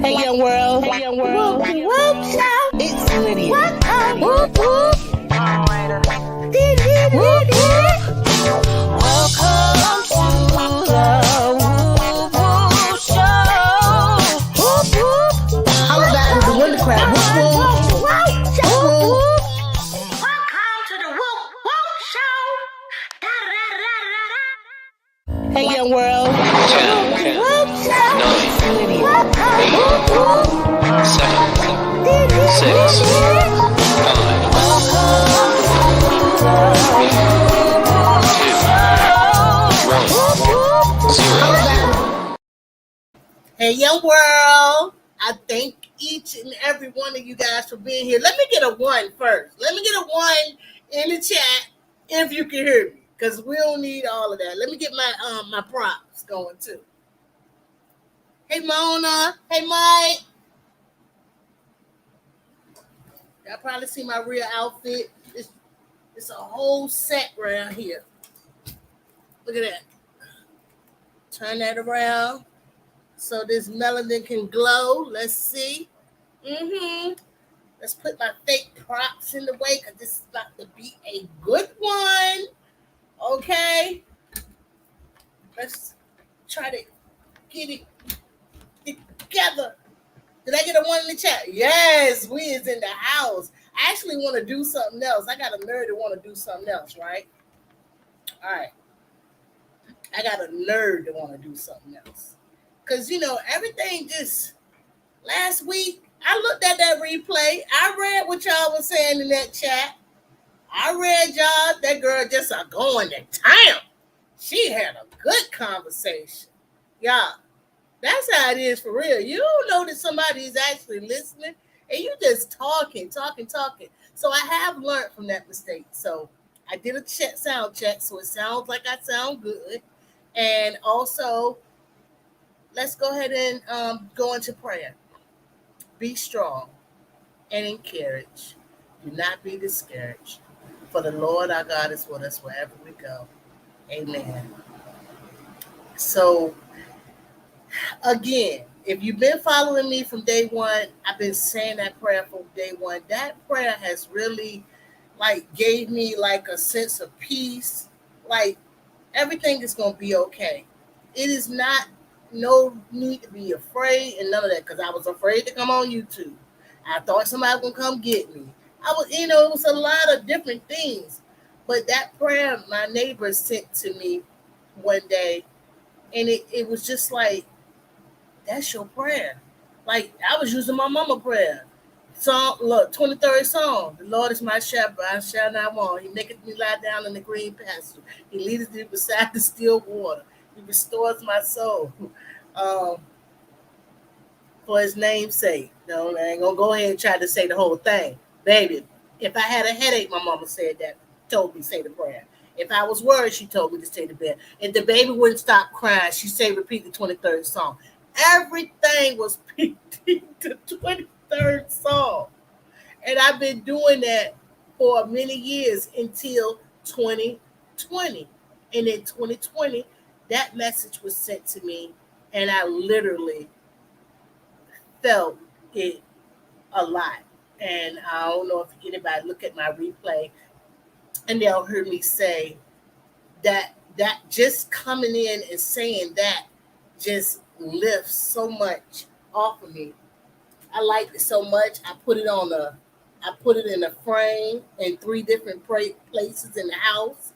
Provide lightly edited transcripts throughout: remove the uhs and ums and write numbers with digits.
Hey young world, Woop, woop, shout. it's Lydia. Woop, woop. Woop, woop. Welcome to the Woop Woop Show. Woop, woop. How about the winter crab? Woop woop. Woop, shout. Woop woop. Welcome to the Woop, woop show. Da, da, da, da, da. Hey young world, Woop, shout. it's Lydia. Woop, woop. 7, 6, 5, 0. Hey young world, I thank each and every one of you guys for being here. Let me get a 1 first. Let me get a 1 in the chat if you can hear me, because we don't need all of that. Let me get my props going too. Hey Mona, hey Mike. Y'all probably see my real outfit. It's a whole set around here. Look at that. Turn that around so this melanin can glow. Let's see. Let's put my fake props in the way because this is about to be a good one. Okay. Let's try to get it together. Did I get a 1 in the chat? Yes, we is in the house. I actually want to do something else. I got a nerd that want to do something else, right? All right. I got a nerd that want to do something else. Because, everything just, last week, I looked at that replay. I read what y'all was saying in that chat. I read y'all, that girl just going to town. She had a good conversation. Y'all, that's how it is for real. You don't know that somebody is actually listening, and you just talking. So I have learned from that mistake. So I did a sound check, so it sounds like I sound good. And also, let's go ahead and go into prayer. Be strong and encourage. Do not be discouraged. For the Lord our God is with us wherever we go. Amen. So, again, if you've been following me from day one, I've been saying that prayer from day one. That prayer has really, gave me, a sense of peace. Everything is going to be okay. It is not no need to be afraid and none of that, because I was afraid to come on YouTube. I thought somebody was going to come get me. It was a lot of different things. But that prayer my neighbor sent to me one day, and it was just like, that's your prayer. I was using my mama prayer. Song, look, 23rd song. The Lord is my shepherd, I shall not want. He maketh me lie down in the green pasture. He leadeth me beside the still water. He restores my soul. For his name's sake. No, I ain't gonna go ahead and try to say the whole thing. Baby, if I had a headache, my mama said that, told me to say the prayer. If I was worried, she told me to say the prayer. If the baby wouldn't stop crying, she said repeat the 23rd song. Everything was repeating the 23rd song. And I've been doing that for many years until 2020. And in 2020, that message was sent to me, and I literally felt it a lot. And I don't know if anybody look at my replay and they'll hear me say that just coming in and saying that just lifts so much off of me. I liked it so much. I put it in a frame in 3 different places in the house,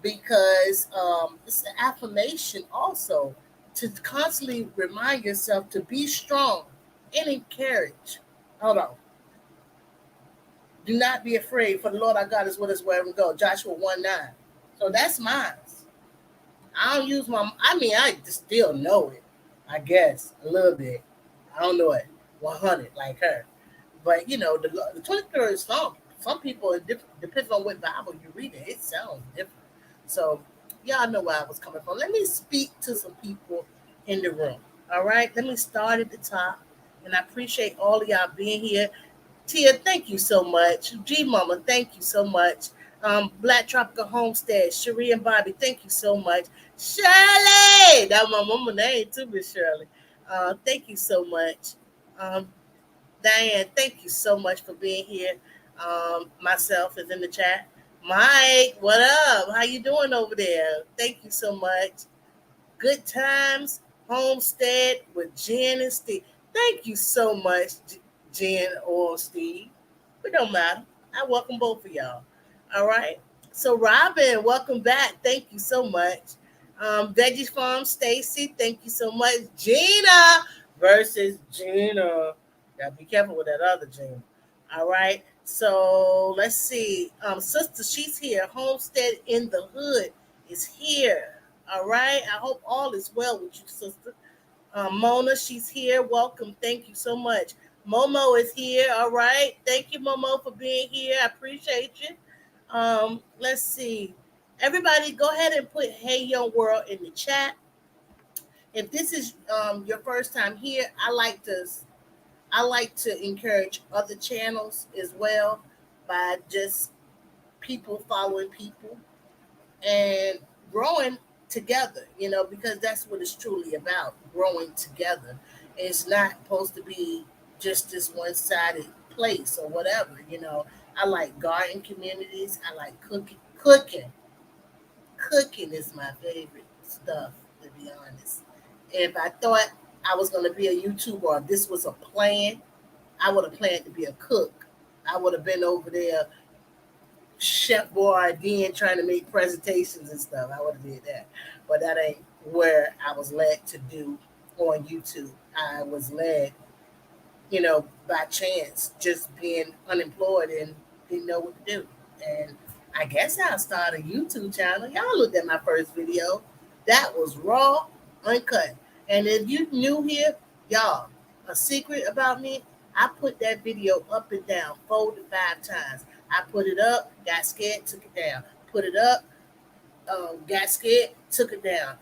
because it's an affirmation also to constantly remind yourself to be strong and encourage. Hold on. Do not be afraid, for the Lord our God is with us wherever we go. Joshua 1:9. So that's mine. I don't use I just still know it, I guess, a little bit. I don't know it 100 like her. But, the 23rd song, some people, it depends on what Bible you read it sounds different. So, y'all know where I was coming from. Let me speak to some people in the room. All right? Let me start at the top. And I appreciate all of y'all being here. Tia, thank you so much. G Mama, thank you so much. Black Tropical Homestead, Cherie and Bobby, thank you so much. Shirley, that's my mama's name too, Miss Shirley. Thank you so much. Um, Diane, thank you so much for being here. Myself is in the chat. Mike, what up? How you doing over there? Thank you so much. Good Times Homestead with Jen and Steve. Thank you so much, Jen or Steve. It don't matter. I welcome both of y'all. All right. So Robin, welcome back. Thank you so much. Veggie Farm Stacy, thank you so much. Gina versus Gina. Gotta be careful with that other Gina. All right. So let's see. Sister, she's here. Homestead in the Hood is here. All right. I hope all is well with you, sister. Mona, she's here. Welcome. Thank you so much. Momo is here. All right. Thank you, Momo, for being here. I appreciate you. Let's see. Everybody, go ahead and put "Hey Young World" in the chat. If this is your first time here, I like to encourage other channels as well by just people following people and growing together, because that's what it's truly about, growing together. It's not supposed to be just this one-sided place or whatever. I like garden communities. I like cooking is my favorite stuff, to be honest. If I thought I was going to be a YouTuber or this was a plan, I would have planned to be a cook. I would have been over there, Chef Boyardee, trying to make presentations and stuff. I would have did that, but that ain't where I was led to do on YouTube. I was led, by chance, just being unemployed and didn't know what to do. And I guess I'll start a YouTube channel. Y'all looked at my first video. That was raw, uncut. And if you new here, y'all, a secret about me, I put that video up and down 4 to 5 times. I put it up, got scared, took it down. Put it up, got scared, took it down.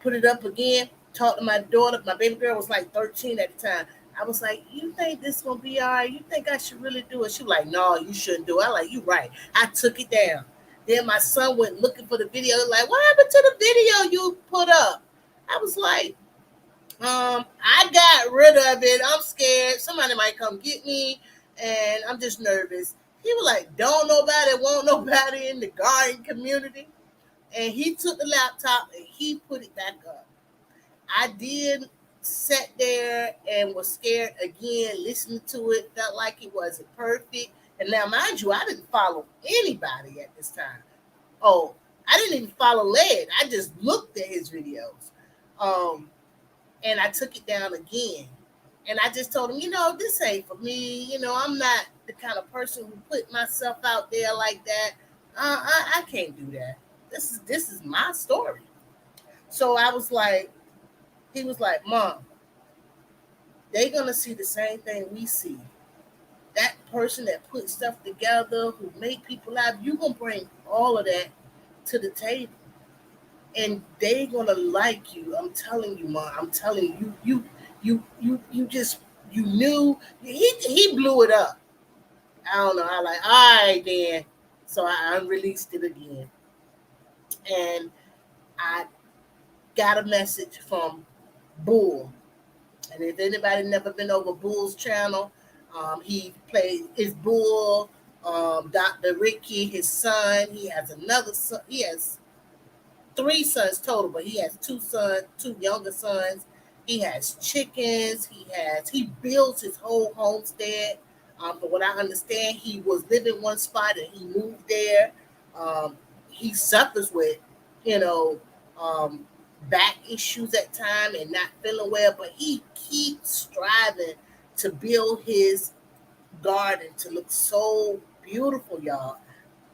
Put it up again, talked to my daughter. My baby girl was like 13 at the time. I was like, "You think this gonna be all right? You think I should really do it?" She was like, "No, you shouldn't do it." I like, "You right." I took it down. Then my son went looking for the video. Like, "What happened to the video you put up?" I was like, I got rid of it. I'm scared. Somebody might come get me, and I'm just nervous. He was like, "Don't nobody want nobody in the garden community." And he took the laptop and he put it back up. I did sat there and was scared again, listening to it, felt like it wasn't perfect. And now, mind you, I didn't follow anybody at this time. Oh, I didn't even follow Led. I just looked at his videos. Um, and I took it down again. And I just told him, this ain't for me. I'm not the kind of person who put myself out there like that. I can't do that. This is my story. So I was like, he was like, "Mom, they're gonna see the same thing we see. That person that put stuff together, who make people laugh, you gonna bring all of that to the table, and they gonna like you. I'm telling you, Mom. I'm telling you, you just you knew he blew it up. I don't know. I like, all right then. So I unreleased it again, and I got a message from Bull. And if anybody never been over Bull's channel, he played his Bull, Dr. Ricky, his son. He has another son. He has 3 sons total, but he has 2 sons, 2 younger sons. He has chickens. He builds his whole homestead. From what I understand, he was living one spot and he moved there. He suffers with, you know, um, back issues at time and not feeling well, but he keeps striving to build his garden to look so beautiful, y'all.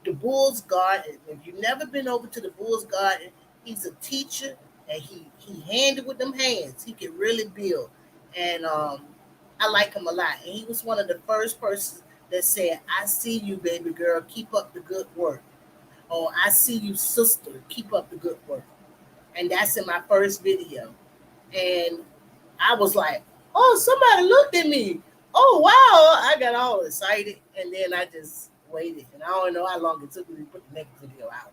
The Bull's Garden. If you've never been over to the Bull's Garden, he's a teacher and he handed with them hands. He can really build, and I like him a lot. And he was one of the first persons that said, "I see you, baby girl. Keep up the good work." Or, "I see you, sister. Keep up the good work." And that's in my first video. And I was like, "Oh, somebody looked at me. Oh, wow." I got all excited. And then I just waited. And I don't know how long it took me to put the next video out.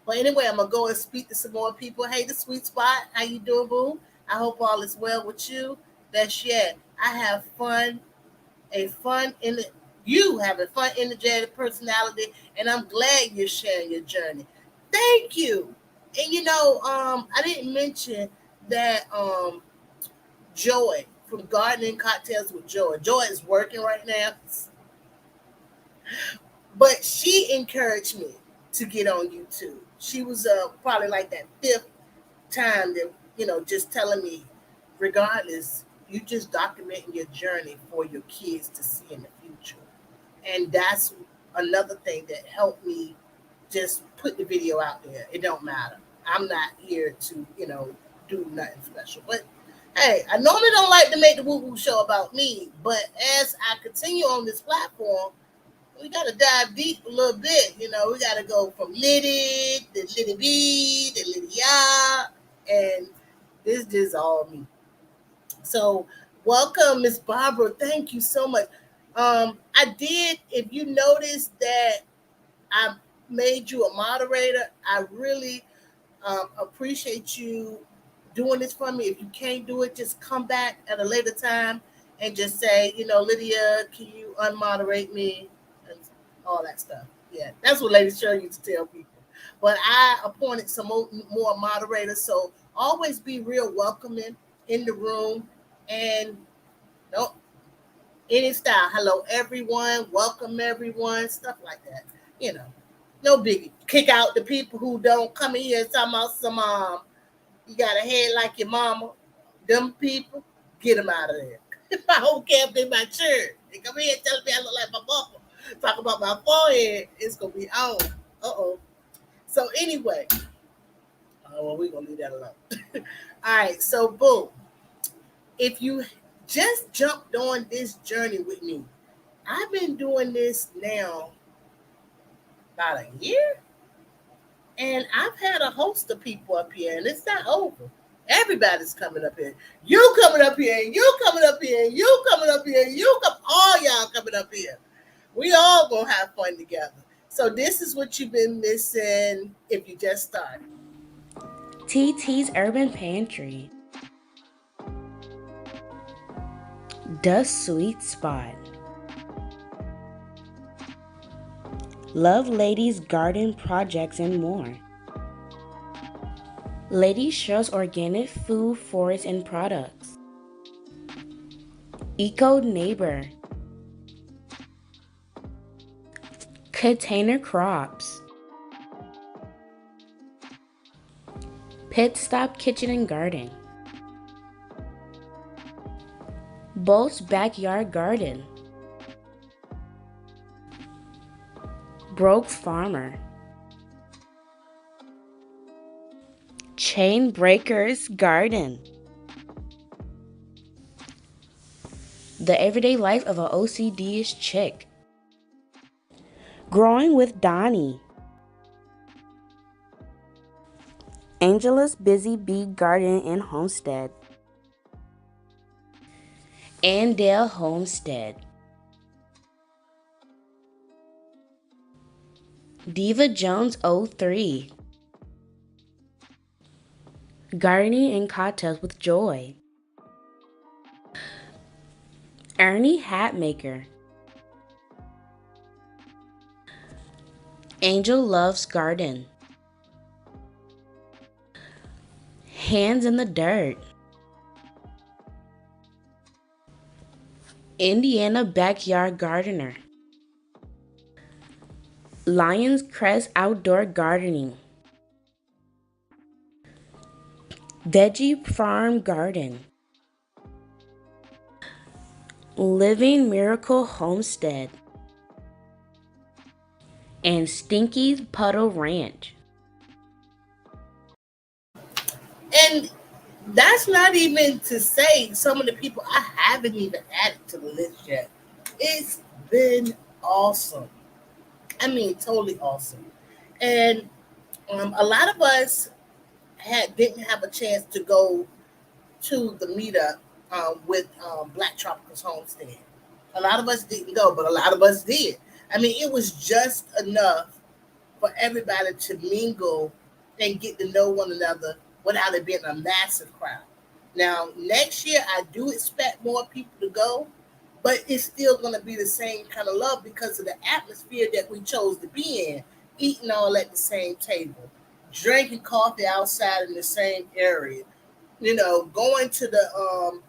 But anyway, I'm going to go and speak to some more people. Hey, the sweet spot. How you doing, boo? I hope all is well with you. best yet, I have fun, a fun in you have a fun, energetic personality, and I'm glad you're sharing your journey. Thank you. And I didn't mention that Joy from Gardening Cocktails with Joy. Joy is working right now, but she encouraged me to get on YouTube. She was probably like that fifth time that just telling me, regardless, you just documenting your journey for your kids to see in the future, and that's another thing that helped me just put the video out there. It don't matter. I'm not here to do nothing special, but hey, I normally don't like to make the woo woo show about me, but as I continue on this platform, we got to dive deep a little bit. We got to go from Liddy to Liddy B to Liddy Ya, and this is all me. So, welcome, Miss Barbara. Thank you so much. I did. If you noticed that I made you a moderator, I really appreciate you doing this for me. If you can't do it, just come back at a later time and just say, Lydia, can you unmoderate me? And all that stuff. Yeah, that's what Lady Shirley used to tell people. But I appointed some more moderators, so always be real welcoming in the room and don't any style. Hello, everyone. Welcome, everyone. Stuff like that. You know, no biggie. Kick out the people who don't come in here and talk about some you got a head like your mama. Them people, get them out of there. I don't care if they my church. They come here and tell me I look like my mama. Talk about my forehead. It's gonna be on. Uh-oh. So anyway, well, we're gonna leave that alone. All right, so boom. If you just jumped on this journey with me, I've been doing this now about a year, and I've had a host of people up here, and it's not over. Everybody's coming up here. You coming up here, and you coming up here, and you coming up here, and all y'all coming up here. We all gonna have fun together. So this is what you've been missing if you just started. TT's Urban Pantry. The Sweet Spot. Love Ladies Garden Projects and more. Lady Shirl's Organic Food, Forest and Products. Eco Neighbor. Container Crops. Pit Stop Kitchen and Garden. Bolt's Backyard Garden. Broke Farmer. Chain Breakers Garden. The Everyday Life of an OCD-ish Chick. Growing with Donnie. Angela's Busy Bee Garden and Homestead. Andale Homestead. Diva Jones 03. Gardening and Cocktails with Joy. Ernie Hatmaker. Angel Loves Garden. Hands in the Dirt. Indiana Backyard Gardener. Lion's Crest Outdoor Gardening. Veggie Farm Garden. Living Miracle Homestead. And Stinky's Puddle Ranch. And that's not even to say some of the people I haven't even added to the list yet. It's been awesome. I mean, totally awesome. And a lot of us didn't have a chance to go to the meetup with Black Tropicals Homestead. A lot of us didn't go, but a lot of us did. I mean, it was just enough for everybody to mingle and get to know one another without it being a massive crowd. Now, next year, I do expect more people to go, but it's still going to be the same kind of love because of the atmosphere that we chose to be in, eating all at the same table, drinking coffee outside in the same area, going to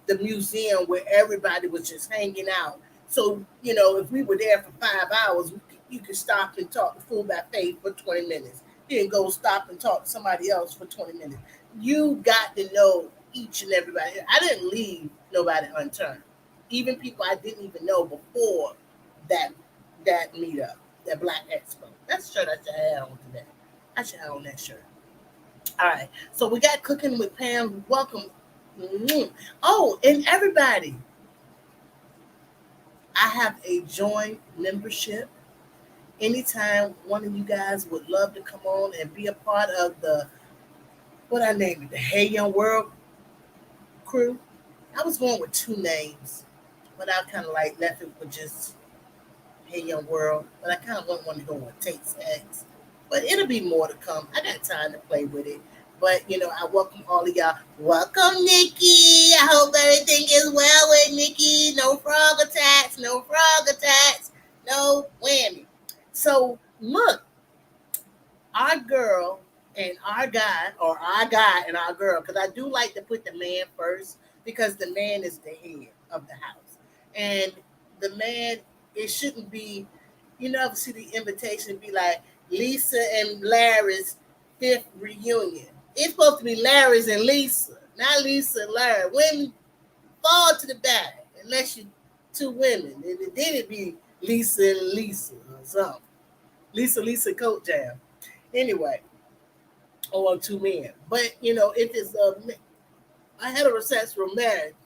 the museum where everybody was just hanging out. So, if we were there for 5 hours, you could stop and talk to Food by Faith for 20 minutes. You can go stop and talk to somebody else for 20 minutes. You got to know each and everybody. I didn't leave nobody unturned. Even people I didn't even know before that that meetup, that Black Expo. That's the shirt I should have on today. I should have on that shirt. All right. So we got Cooking with Pam. Welcome. Mhm. Oh, and everybody, I have a joint membership. Anytime one of you guys would love to come on and be a part of what I named it, the Hey Young World crew. I was going with two names, but I kind of like left it with just Hey Young World. But I kind of want to go with Tate's X. But it'll be more to come. I got time to play with it. But I welcome all of y'all. Welcome, Nikki. I hope everything is well with Nikki. No frog attacks. No frog attacks. No whammy. So look, our girl and our guy, or our guy and our girl, because I do like to put the man first because the man is the head of the house. And the man, it shouldn't be, ever see the invitation be like Lisa and Larry's fifth reunion. It's supposed to be Larry's and Lisa, not Lisa and Larry. Women fall to the back unless you two women. And then it'd be Lisa and Lisa or something. Lisa coat jam. Anyway, or two men. But if it's a heterosexual marriage,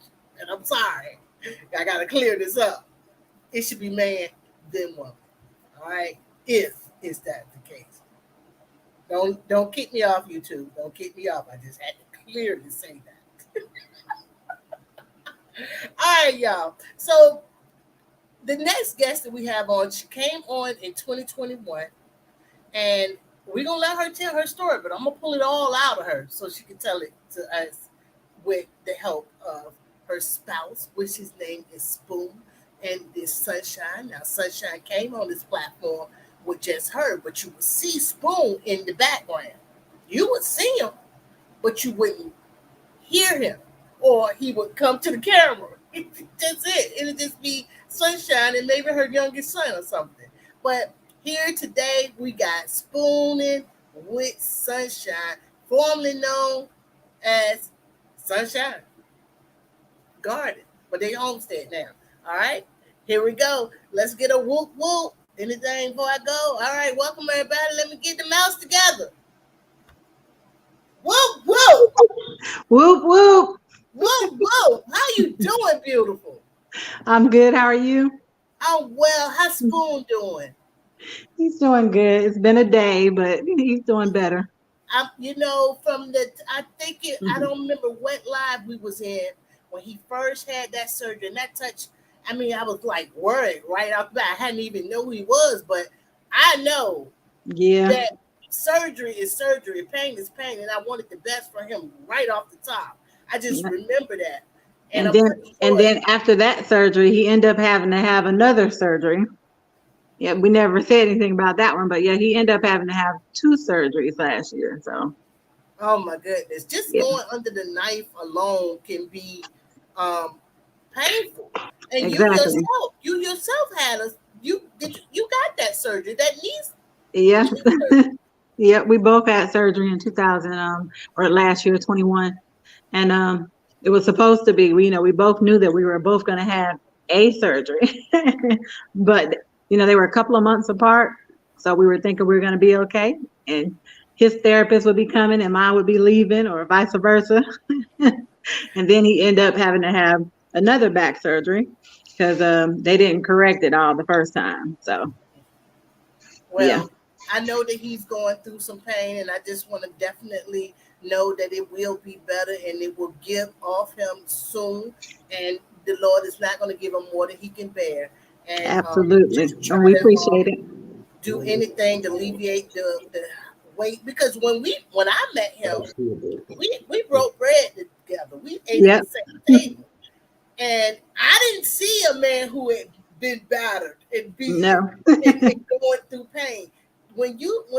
and I'm sorry, I gotta clear this up. It should be man then woman. All right, if is that the case. Don't kick me off YouTube. Don't kick me off. I just had to clearly say that. All right, y'all. So the next guest that we have on, she came on in 2021, and we're gonna let her tell her story, but I'm gonna pull it all out of her so she can tell it to us with the help of her spouse, which his name is Spoon, and this Sunshine. Now, Sunshine came on this platform with just her, but you would see Spoon in the background. You would see him, but you wouldn't hear him, or he would come to the camera. That's it. It would just be Sunshine and maybe her youngest son or something. But here today we got Spooning with Sunshine, formerly known as Sunshine Garden, but they homestead now. All right, here we go. Let's get a whoop whoop. Anything before I go? All right, welcome everybody. Let me get the mouse together. Whoop whoop. Whoop whoop. Whoop whoop. How you doing, beautiful? I'm good. How are you? I'm well. How's Spoon doing? He's doing good. It's been a day, but he's doing better. I don't remember what live we was in when he first had that surgery and that touch. I mean, I was like worried right off the bat. I hadn't even know who he was, but I know that surgery is surgery, pain is pain, and I wanted the best for him right off the top. I just remember that. And then after that surgery, he ended up having to have another surgery. Yeah, we never said anything about that one, but yeah, he ended up having to have 2 surgeries last year. So, oh my goodness, just going under the knife alone can be painful. And exactly. you yourself had you got that surgery, that knees. Yeah, yeah, we both had surgery in 2000 or last year, 21, and it was supposed to be. We both knew that we were both going to have a surgery, but they were a couple of months apart, so we were thinking we were going to be okay, and his therapist would be coming and mine would be leaving, or vice versa. And then he ended up having to have another back surgery because they didn't correct it all the first time. So, well, I know that he's going through some pain, and I just want to definitely know that it will be better and it will give off him soon. And the Lord is not going to give him more than he can bear. And absolutely, and we appreciate it. Do anything to alleviate the weight, because when I met him, we broke bread together. We ate at Yep. the same table. And I didn't see a man who had been battered and beaten No. and going through pain. When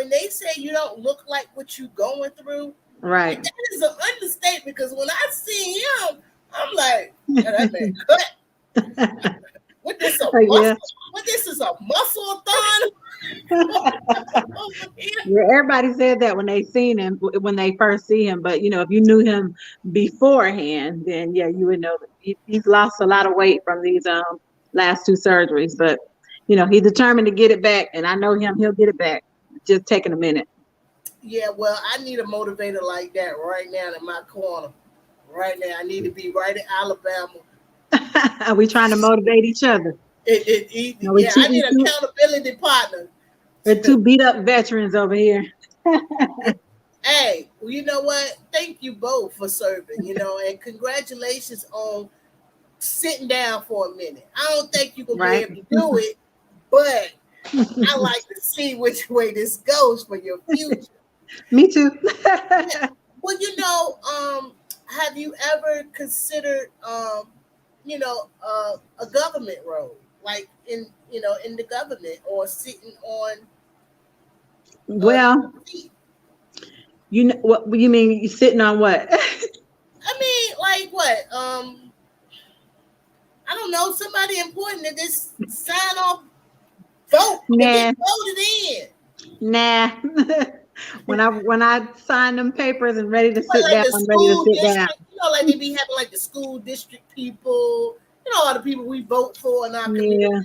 they say you don't look like what you going through, Right. that is an understatement because when I see him, I'm like, yeah, that man cut. What this a Yeah. muscle? What this is a muscle thon over here? Yeah, everybody said that when they seen him, when they first see him. But if you knew him beforehand, then yeah, you would know that he's lost a lot of weight from these last two surgeries. But he's determined to get it back, and I know him; he'll get it back. Just taking a minute. Yeah, well, I need a motivator like that right now in my corner. Right now, I need to be right in Alabama. Are we trying to motivate each other? No, Yeah, I need an accountability partner. we're two beat up veterans over here. Hey, well, you know what? Thank you both for serving, and congratulations on sitting down for a minute. I don't think you can be Right. able to do it, but I like to see which way this goes for your future. Me too. Well, have you ever considered, a government role, like in the government or sitting on Well, seat? what you mean? You sitting on what? I mean, like what? I don't know, somebody important to just sign off, vote, and Nah, get voted in. nah. When I sign them papers and ready to But sit like down, the I'm ready to school sit down. district, like they be having like the school district people, all the people we vote for in our community. Yeah.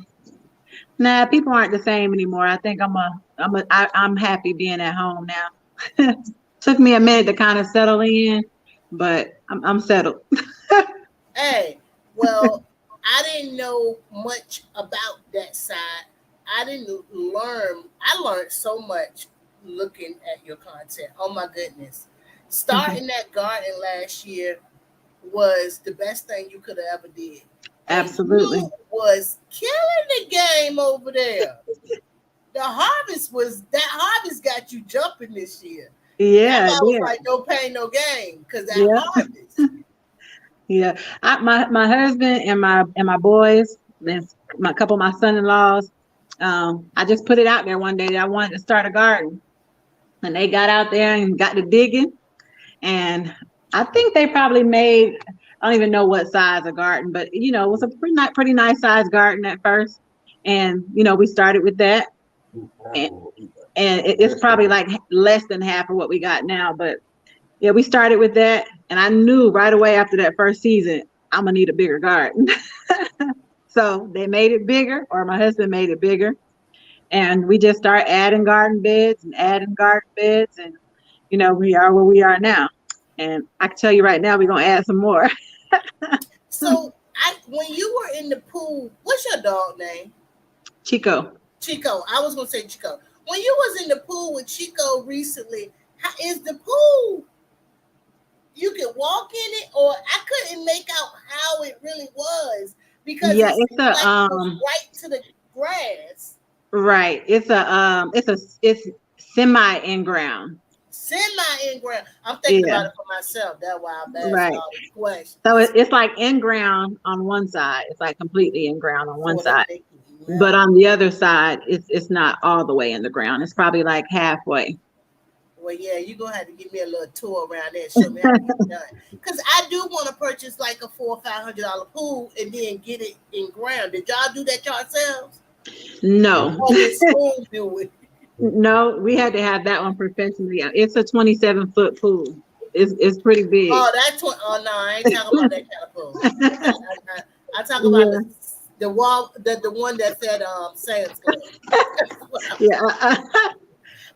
Nah, people aren't the same anymore. I think I'm happy being at home now. Took me a minute to kind of settle in, but I'm settled. Hey, well, I didn't know much about that side. I didn't learn. I learned so much looking at your content. Oh my goodness! Starting that garden last year was the best thing you could have ever did. And Absolutely. you was killing the game over there. That harvest got you jumping this year. That's Yeah, why I was yeah, like, no pain, no gain, because that yeah, harvest. yeah. My husband and my boys, and my couple of my son-in-laws. I just put it out there one day that I wanted to start a garden, and they got out there and got to digging. And I think they probably made, I don't even know what size of garden, but it was a pretty nice size garden at first. And we started with that, and, it's probably like less than half of what we got now. But yeah, we started with that, and I knew right away after that first season I'm gonna need a bigger garden. So they made it bigger, or my husband made it bigger, and we just start adding garden beds and adding garden beds, and we are where we are now. And I can tell you right now, we're gonna add some more. So when you were in the pool, what's your dog name? Chico. Chico. I was gonna say Chico. When you was in the pool with Chico recently, how is the pool? You could walk in it, or I couldn't make out how it really was because Yeah, it it's seemed a like it was right to the grass. right. It's semi in ground. Semi in ground. I'm thinking Yeah, about it for myself. That's why I'm asking right. all these questions. So it's like in ground on one side. It's like completely in ground on So one what I'm side. thinking. But Yeah. on the other side, it's not all the way in the ground. It's probably like halfway. Well, yeah, you're gonna have to give me a little tour around there and show me how to get it done. Because I do want to purchase like a $400 or $500 pool and then get it in ground. Did y'all do that yourselves? No, Or did Spoon do it? no, we had to have that one professionally. It's a 27-foot pool. It's pretty big. Oh, that's what. Oh no, I ain't talking about that kind of pool. I talk about Yeah, the wall, the one that said Sam's Club. yeah.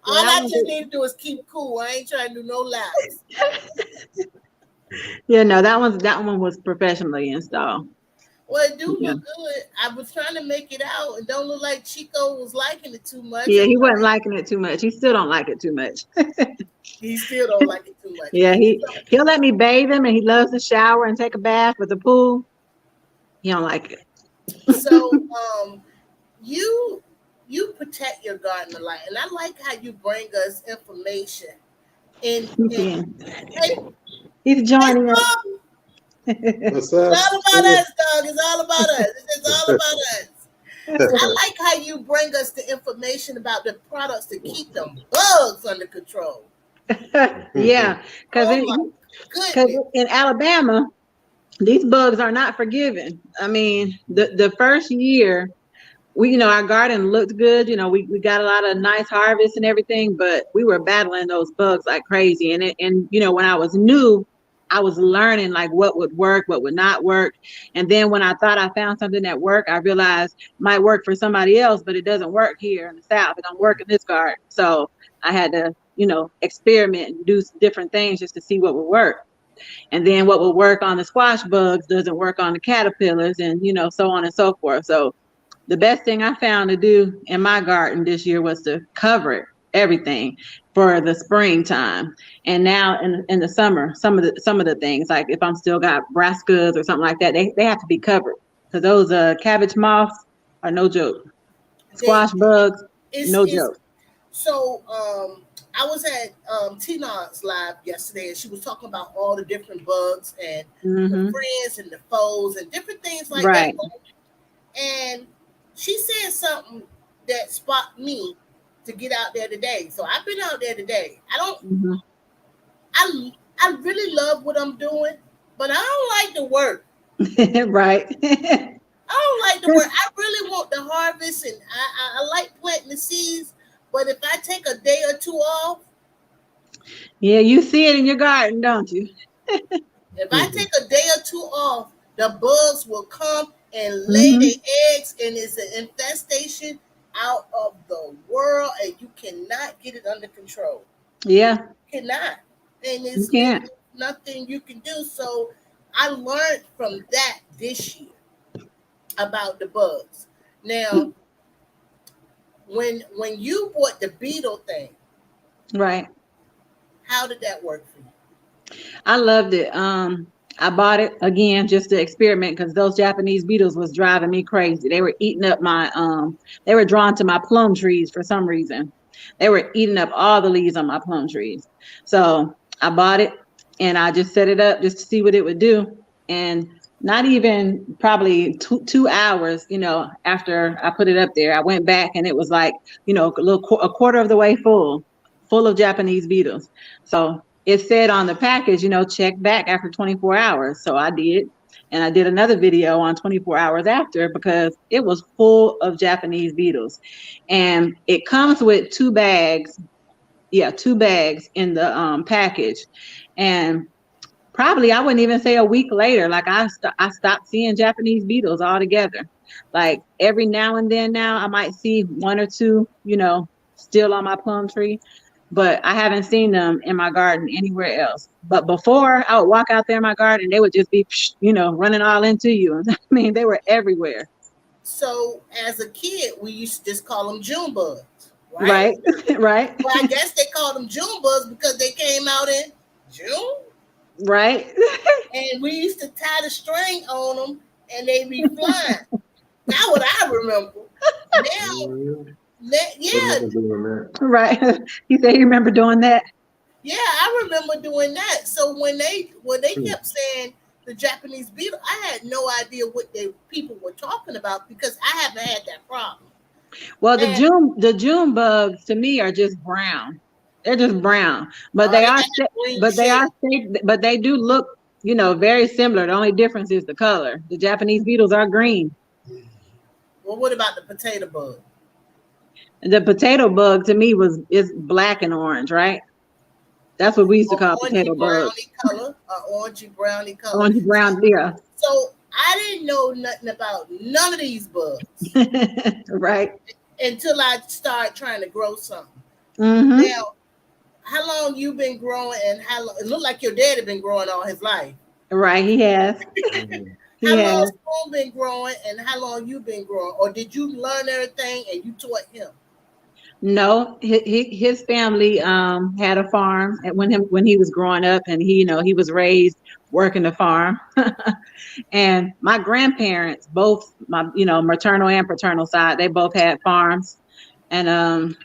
All Yeah, that I one. just need to do is keep cool. I ain't trying to do no laps. Yeah, no, that one was professionally installed. Well, it do Yeah, look good. I was trying to make it out. It don't look like Chico was liking it too much. yeah, I'm he wasn't like, liking it too much. He still don't like it too much. he still don't like it too much. Yeah, he'll let me bathe him, and he loves to shower and take a bath, but the pool, he don't like it. So, you protect your garden a lot, and I like how you bring us information. And Yeah. hey, He's hey, joining us. Bob, What's It's up? all about us, dog. It's all about us. It's all about us. I like how you bring us the information about the products to keep them bugs under control. Yeah, because Oh my goodness. in Alabama, these bugs are not forgiving. I mean, the first year we, our garden looked good. We got a lot of nice harvests and everything, but we were battling those bugs like crazy. When I was new, I was learning like what would work, what would not work. And then when I thought I found something that worked, I realized might work for somebody else, but it doesn't work here in the South. It don't work in this garden. So I had to, experiment and do different things just to see what would work. And then what would work on the squash bugs doesn't work on the caterpillars, and so on and so forth. So the best thing I found to do in my garden this year was to cover it, everything for the springtime. And now in the summer, some of the things, like if I'm still got brassicas or something like that, they have to be covered, because those cabbage moths are no joke. They Squash bugs, no is joke. so I was at Tina's live yesterday and she was talking about all the different bugs and the Hmm. friends and the foes and different things like that. Right. And she said something that sparked me to get out there today. So I've been out there today. Hmm. I really love what I'm doing, but I don't like the work. Right. I don't like the work. I really want the harvest and I like planting the seeds, but if I take a day or two off, Yeah, you see it in your garden, don't you? if I take a day or two off, the bugs will come and lay Hmm. their eggs, and it's an infestation out of the world, and you cannot get it under control. Yeah, Cannot, and you it's can't. nothing you can do. So I learned from that this year about the bugs. Now, when you bought the beetle thing, Right. how did that work for you? I loved it. I bought it again just to experiment, because those Japanese beetles was driving me crazy. They were eating up they were drawn to my plum trees for some reason. They were eating up all the leaves on my plum trees. So I bought it and I just set it up just to see what it would do. And not even probably 2 hours, after I put it up there, I went back and it was like, a quarter of the way full of Japanese beetles. So it said on the package, check back after 24 hours. So I did. And I did another video on 24 hours after, because it was full of Japanese beetles. And it comes with 2 bags. Yeah, 2 bags in the package. And probably I wouldn't even say a week later, like I stopped seeing Japanese beetles altogether. Like every now and then now I might see one or two, still on my plum tree, but I haven't seen them in my garden anywhere else. But before, I would walk out there in my garden, they would just be, running all into you. I mean, they were everywhere. So as a kid, we used to just call them June bugs, right? Right. Right. Well, I guess they called them June bugs because they came out in June, Right. and we used to tie the string on them, and they be flying. That's what I remember. Now, Mhm. yeah, Remember doing that. Right. He said he remember doing that. yeah, I remember doing that. So when they Hmm. kept saying the Japanese beetle, I had no idea what they people were talking about because I haven't had that problem. Well, the And June bugs to me are just brown. They're just brown, but oh, they they are got that green but they are shade. but they do look, very similar. The only difference is the color. The Japanese beetles are green. Well, what about the potato bug? The potato bug to me is black and orange, right? That's what we used to Or call orangey potato bugs. browny color, or orangey browny color. Orange brown, yeah. So I didn't know nothing about none of these bugs Right. until I started trying to grow something. Mm-hmm. Now, how long you been growing, and how long? It looked like your dad had been growing all his life. Right. He has. Mhm. He How long has. Spoon been growing, and how long you been growing, or did you learn everything and you taught him? No, his family had a farm when he was growing up, and he was raised working the farm. And my grandparents, both my maternal and paternal side, they both had farms. And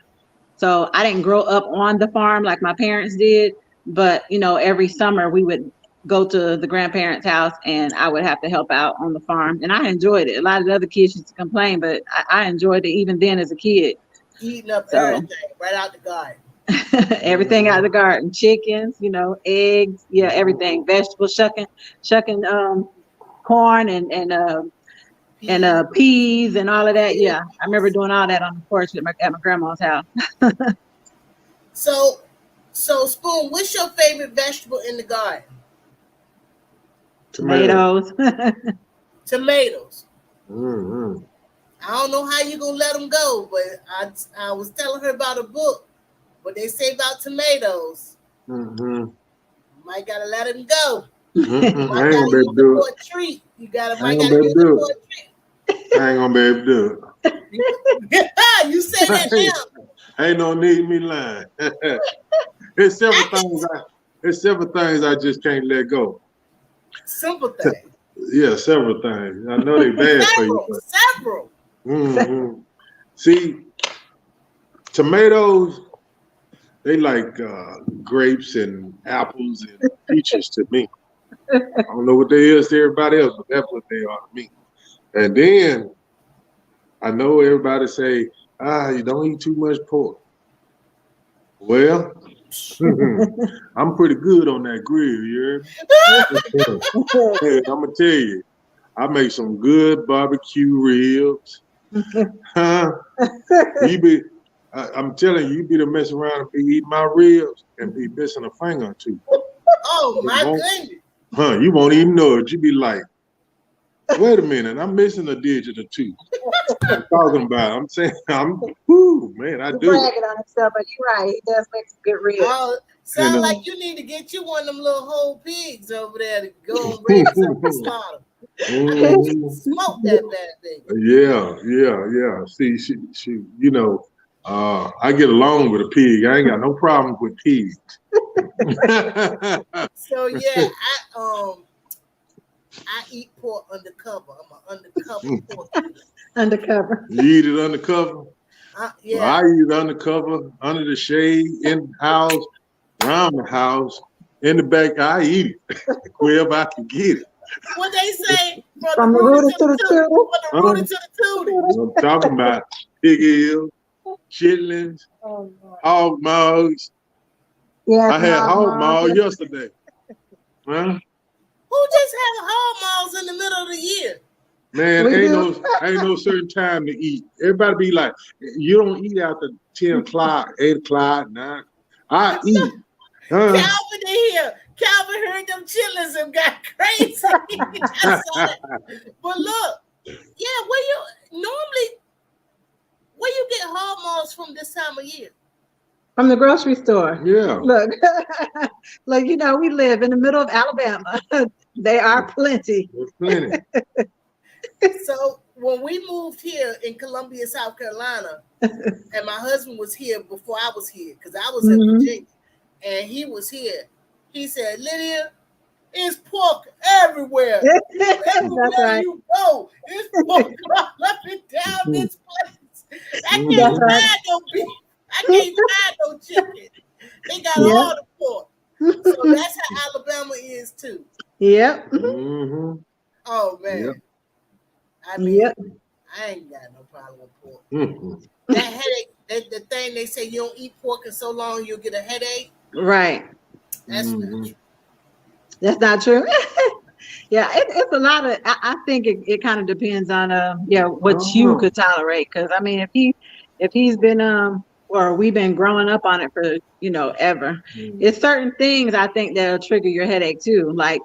so I didn't grow up on the farm like my parents did, but every summer we would go to the grandparents' house, and I would have to help out on the farm. And I enjoyed it. A lot of the other kids used to complain, but I enjoyed it even then as a kid. Eating up So everything right out the garden. everything out of the garden, chickens, eggs, yeah, everything, vegetables, shucking corn and peas and all of that. Yeah, I remember doing all that on the porch at my grandma's house. So, Spoon, what's your favorite vegetable in the garden? Tomatoes. Tomatoes. Mm-hmm. I don't know how you gonna let them go, but I was telling her about a book, what they say about tomatoes. Mm-hmm. Might gotta let them go. Mm-hmm. Might gotta use them for a treat. You might gotta use them for a treat. I ain't gonna be able to do it. You say that now. Ain't no need me lying. There's several things I just can't let go. Simple thing. Yeah, several things. I know they bad for you. But. Several. Mm-hmm. See, tomatoes, they like grapes and apples and peaches to me. I don't know what they is to everybody else, but that's what they are to me. And then I know everybody say, you don't eat too much pork. Well, I'm pretty good on that grill, you hear me? I'm gonna tell you, I make some good barbecue ribs. I'm telling you, you be to mess around and be eating my ribs and be missing a finger or two. Oh my goodness. You won't even know it. You be like, wait a minute, I'm missing a digit or two. I'm talking about. I'm saying, man, I do. Bragging on himself, but you're right. He does make some good ribs. Oh, sound like you need to get you one of them little whole pigs over there to go and bring some slaughter. Smoke that bad baby. Yeah. See, she, I get along with a pig. I ain't got no problem with pigs. So yeah, I eat pork undercover. I'm an undercover pork eater. Undercover. You eat it undercover? Yeah. Well, I eat it undercover, under the shade, in the house, around the house, in the back. I eat it wherever I can get it. What they say? From the rooter to the tutor. From the rooter to the tutor. I'm talking about pig ears, chitlins, hog maws. Yeah, I had hog maws yesterday. Huh? Who just had hog maws in the middle of the year? Man, ain't no certain time to eat. Everybody be like, you don't eat after 10 o'clock, 8 o'clock, 9. I eat. Calvin in here. Calvin heard them chitlins and got crazy. But look, yeah, where you get hog maws from this time of year? From the grocery store. Yeah. Look, we live in the middle of Alabama. They are plenty. There's plenty. So when we moved here in Columbia, South Carolina, and my husband was here before I was here, because I was in Virginia, and he was here, he said, Lydia, it's pork everywhere. Everywhere right. you go, it's pork all up and down this place. I can't find no beef. I can't find no chicken. They got all the pork. So that's how Alabama is too. Yep. Mm-hmm. Oh man. Yep. I mean, I ain't got no problem with pork. Mm-hmm. That headache, the thing they say you don't eat pork in so long you'll get a headache. Right. That's not true. That's not true. Yeah, it's a lot of. I think it kind of depends on what you could tolerate. Because I mean, if he's been or we've been growing up on it for ever, it's certain things I think that'll trigger your headache too. Like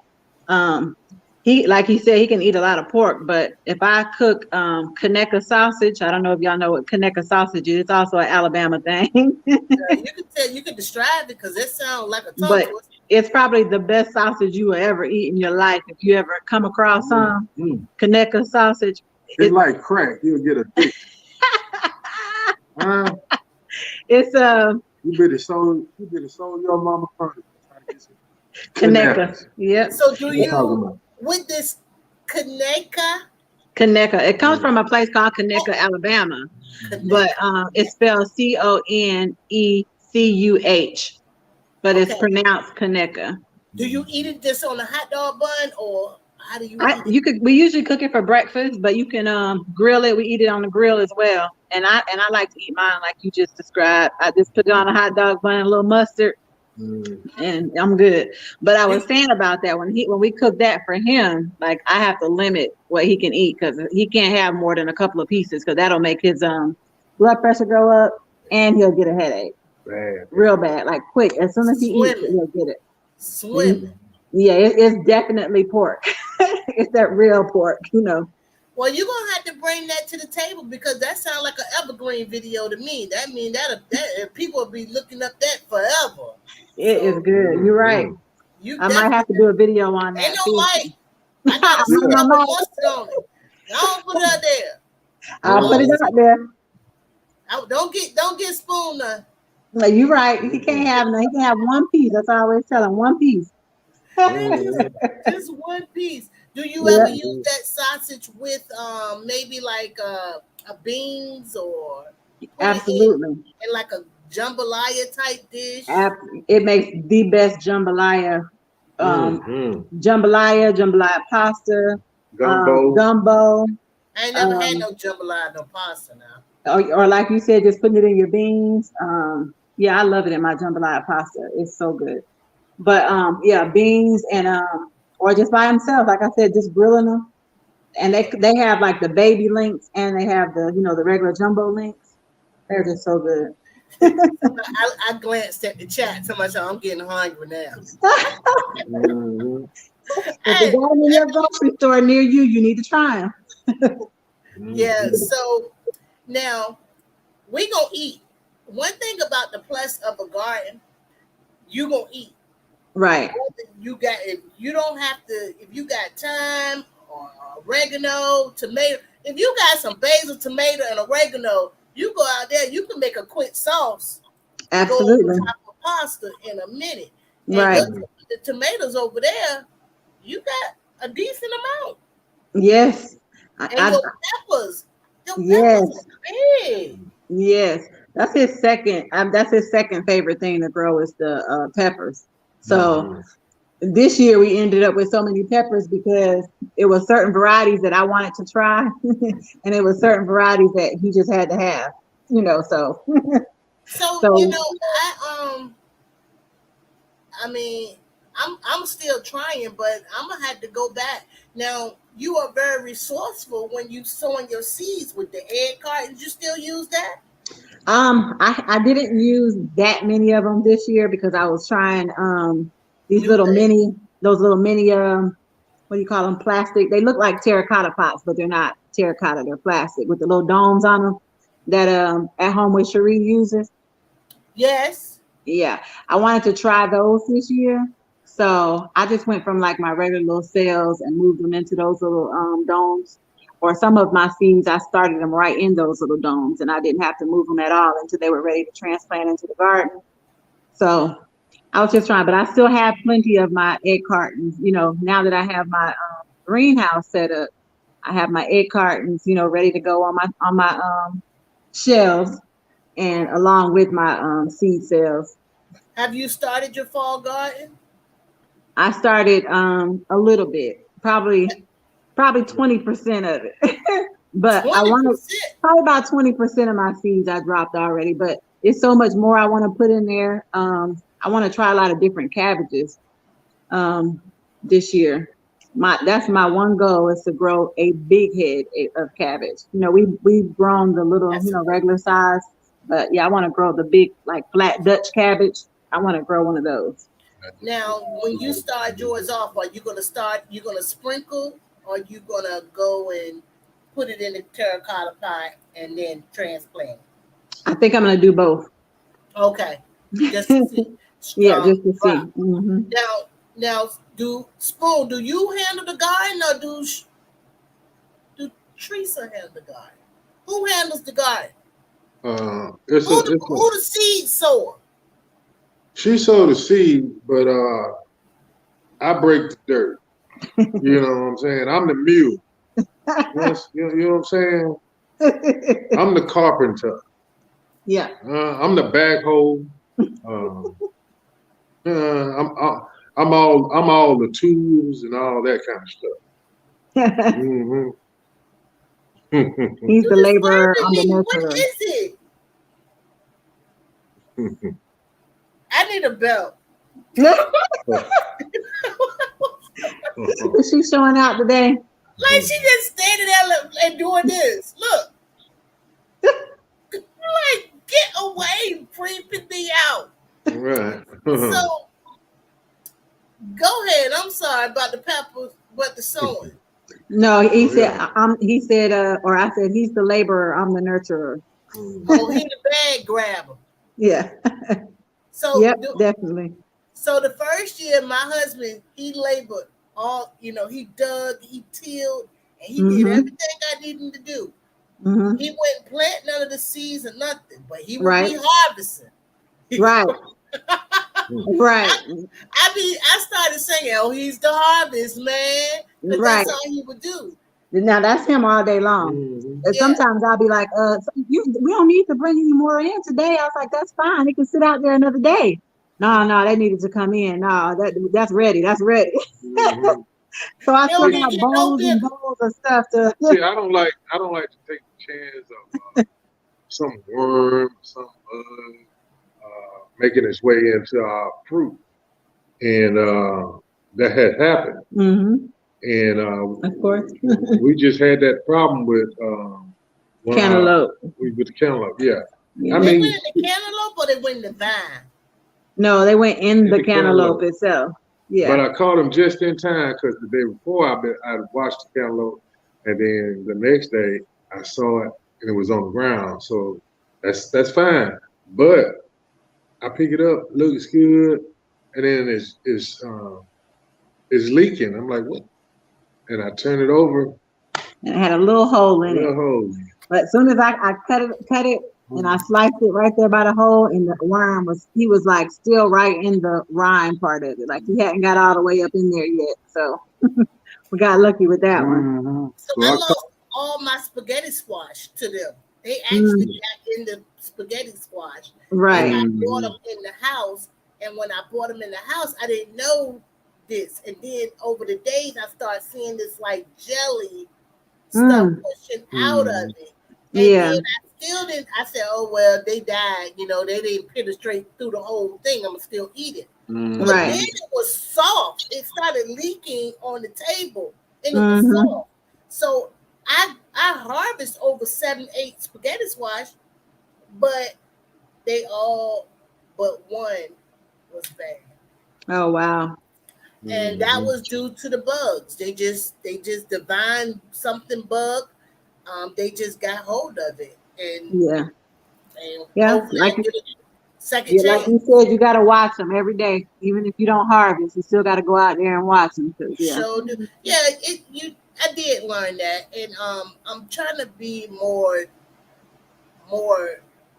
he said he can eat a lot of pork, but if I cook Conecuh sausage, I don't know if y'all know what Conecuh sausage is. It's also an Alabama thing. You can describe it because it sounds like a tongue twister. It's probably the best sausage you will ever eat in your life. If you ever come across some Conecuh sausage, it's like crack. You'll get addicted. It's you better sold your mama furniture. Conecuh. Yep. So do you with this Conecuh? Conecuh. It comes from a place called Conecuh, Alabama, but it's spelled Conecuh, but it's pronounced Conecuh. Do you eat it just on a hot dog bun, or how do you eat it? We usually cook it for breakfast, but you can grill it. We eat it on the grill as well. And I like to eat mine like you just described. I just put it on a hot dog bun, a little mustard, and I'm good. But I was saying about that when we cook that for him, like I have to limit what he can eat because he can't have more than a couple of pieces because that'll make his blood pressure go up and he'll get a headache. Bad. Real bad, like quick. As soon as he eats it, he'll get it. Swimming. Yeah, it's definitely pork. It's that real pork, Well, you're gonna have to bring that to the table because that sounds like an evergreen video to me. That means that people will be looking up that forever. It is good. You're right. I might have to do a video on that. Ain't no light. I gotta see that with mustard on it. Don't put it out there. I'll put it out there. Don't get spoon none. No, you're right. He can't have none. He can have one piece. That's what I always tell him. One piece. Just one piece. Do you ever use that sausage with maybe like a beans or absolutely in like a jambalaya type dish? It makes the best jambalaya. Jambalaya pasta, gumbo. I ain't never had no jambalaya, no pasta now. Or like you said, just putting it in your beans. Yeah, I love it in my jambalaya pasta. It's so good. But beans and or just by themselves, like I said, just grilling them. And they have like the baby links and they have the the regular jumbo links. They're just so good. I glanced at the chat so much I'm getting hungry now. If you got them in your grocery store near you, you need to try them. Yeah, so now we gonna eat. One thing about the plus of a garden, you gonna eat. Right. You got if you don't have to if you got time or oregano, tomato. If you got some basil, tomato, and oregano, you go out there. You can make a quick sauce. Absolutely. Go on top of pasta in a minute. And right. The tomatoes over there, you got a decent amount. Yes. And your peppers. Yes. Big. Yes. That's his second. That's his second favorite thing to grow is the peppers. So this year we ended up with so many peppers because it was certain varieties that I wanted to try, and it was certain varieties that he just had to have. So. I'm still trying, but I'm gonna have to go back. Now, you are very resourceful when you sowing your seeds with the egg cartons. You still use that? I didn't use that many of them this year because I was trying those little mini what do you call them, plastic. They look like terracotta pots, but they're not terracotta, they're plastic with the little domes on them that At Home with Cherie uses. Yes. Yeah, I wanted to try those this year, so I just went from like my regular little cells and moved them into those little domes. Or some of my seeds, I started them right in those little domes, and I didn't have to move them at all until they were ready to transplant into the garden. So I was just trying, but I still have plenty of my egg cartons. Now that I have my greenhouse set up, I have my egg cartons, ready to go on my shelves, and along with my seed cells. Have you started your fall garden? I started a little bit, probably 20% of it. But 20%? I want to probably about 20% of my seeds I dropped already, but it's so much more I want to put in there. I want to try a lot of different cabbages this year. That's my one goal is to grow a big head of cabbage. We've grown the little, regular size, but yeah, I want to grow the big, like flat Dutch cabbage. I want to grow one of those. Now, when you start yours off, are you going to sprinkle, or you going to go and put it in a terracotta pot and then transplant? I think I'm going to do both. Okay. Just to see. Yeah, just to see. Mm-hmm. Now, do you handle the garden, or do Teresa handle the garden? Who handles the garden? Who the seed sower? She sowed the seed, but I break the dirt. You know what I'm saying? I'm the mule. Yes, you know what I'm saying? I'm the carpenter. Yeah. I'm the backhoe. I'm all the tools and all that kind of stuff. Mm-hmm. He's You the laborer, disturbing I'm the me. What nurturer. is it? I need a belt. Is she showing out today? Like she just standing there and doing this. Look, like get away, creeping me out. Right. So go ahead. I'm sorry about the peppers, but the sewing. No, he Oh, said yeah. he said or I said he's the laborer, I'm the nurturer. Oh, he the bag grabber. Yeah. So Yep, definitely. so the first year, my husband he labored all. He dug, he tilled, and he did Mm-hmm. everything I needed him to do. Mm-hmm. He wouldn't plant none of the seeds or nothing, but he would Right. be harvesting. Right. Right. I started singing, "Oh, he's the harvest man," because Right. that's all he would do. Now that's him all day long. Mm-hmm. And Yeah. sometimes I'll be like, we don't need to bring any more in today. I was like, that's fine. It can sit out there another day. No, they needed to come in. No, that's ready. That's ready. Mm-hmm. So I They still don't See, even got get no bowls bill. and bowls of stuff to. see, I don't like to take the chance of some worm, some bug making its way into our fruit, and that had happened. Mm-hmm. And Of course. we just had that problem with one of our Cantaloupe. with the cantaloupe. Yeah, Yeah. I They mean, went in the cantaloupe or they went in the vine. No, they went in in the the cantaloupe cantaloupe. itself. But Yeah. I caught him just in time because the day before I watched the cantaloupe, and then the next day I saw it and it was on the ground. So that's fine. But I pick it up, looks good, and then it's leaking. I'm like, what? And I turn it over, And it had a little hole in it. little hole. But as soon as I cut it and I sliced it right there by the hole, and the worm he was like still right in the rind part of it. Like he hadn't got all the way up in there yet. So we got lucky with that one. Mm-hmm. So So I I lost all my spaghetti squash to them. They actually Mm, got in the spaghetti squash, and right. I bought mm-hmm. them in the house. And when I bought them in the house, I didn't know this. And then over the days, I started seeing this like jelly stuff Mm, pushing out of Mm-hmm. it. And then yeah. I still didn't. I said, "Oh well, they died. They didn't penetrate through the whole thing. I'm gonna still eat it." But Right. then it was soft. It started leaking on the table, and it was Mm-hmm. soft. So I harvest over 7, 8 spaghetti squash, but they all but one was bad, Oh wow. and that Mm-hmm. was due to the bugs. They just divine something bug. They just got hold of it, Yeah. and Yeah. hopefully I get a second Like chance. you said, you got to watch them every day, even if you don't harvest. You still got to go out there and watch them. Yeah. So yeah, I did learn that, and I'm trying to be more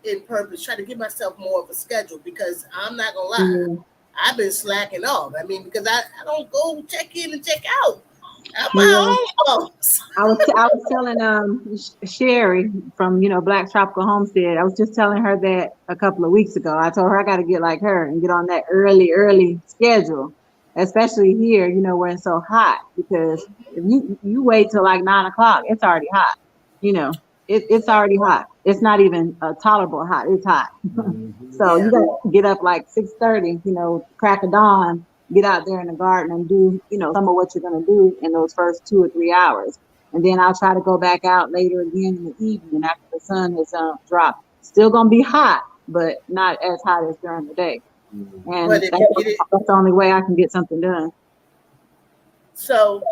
in purpose, try to give myself more of a schedule because I'm not gonna lie, Yeah. I've been slacking off. I mean, because I don't go check in and check out. I'm Yeah. my own boss. I was telling Sherry from Black Tropical Homestead. I was just telling her that a couple of weeks ago. I told her I got to get like her and get on that early schedule, especially here. Where it's so hot because if you wait till like 9 o'clock, it's already hot. It's already hot. It's not even tolerable hot. It's hot. So Yeah. you got to get up like 6:30. Crack of dawn, get out there in the garden and do some of what you're gonna do in those first 2 or 3 hours, and then I'll try to go back out later again in the evening after the sun has dropped. Still gonna be hot, but not as hot as during the day, and But if you get it, that's the only way I can get something done. so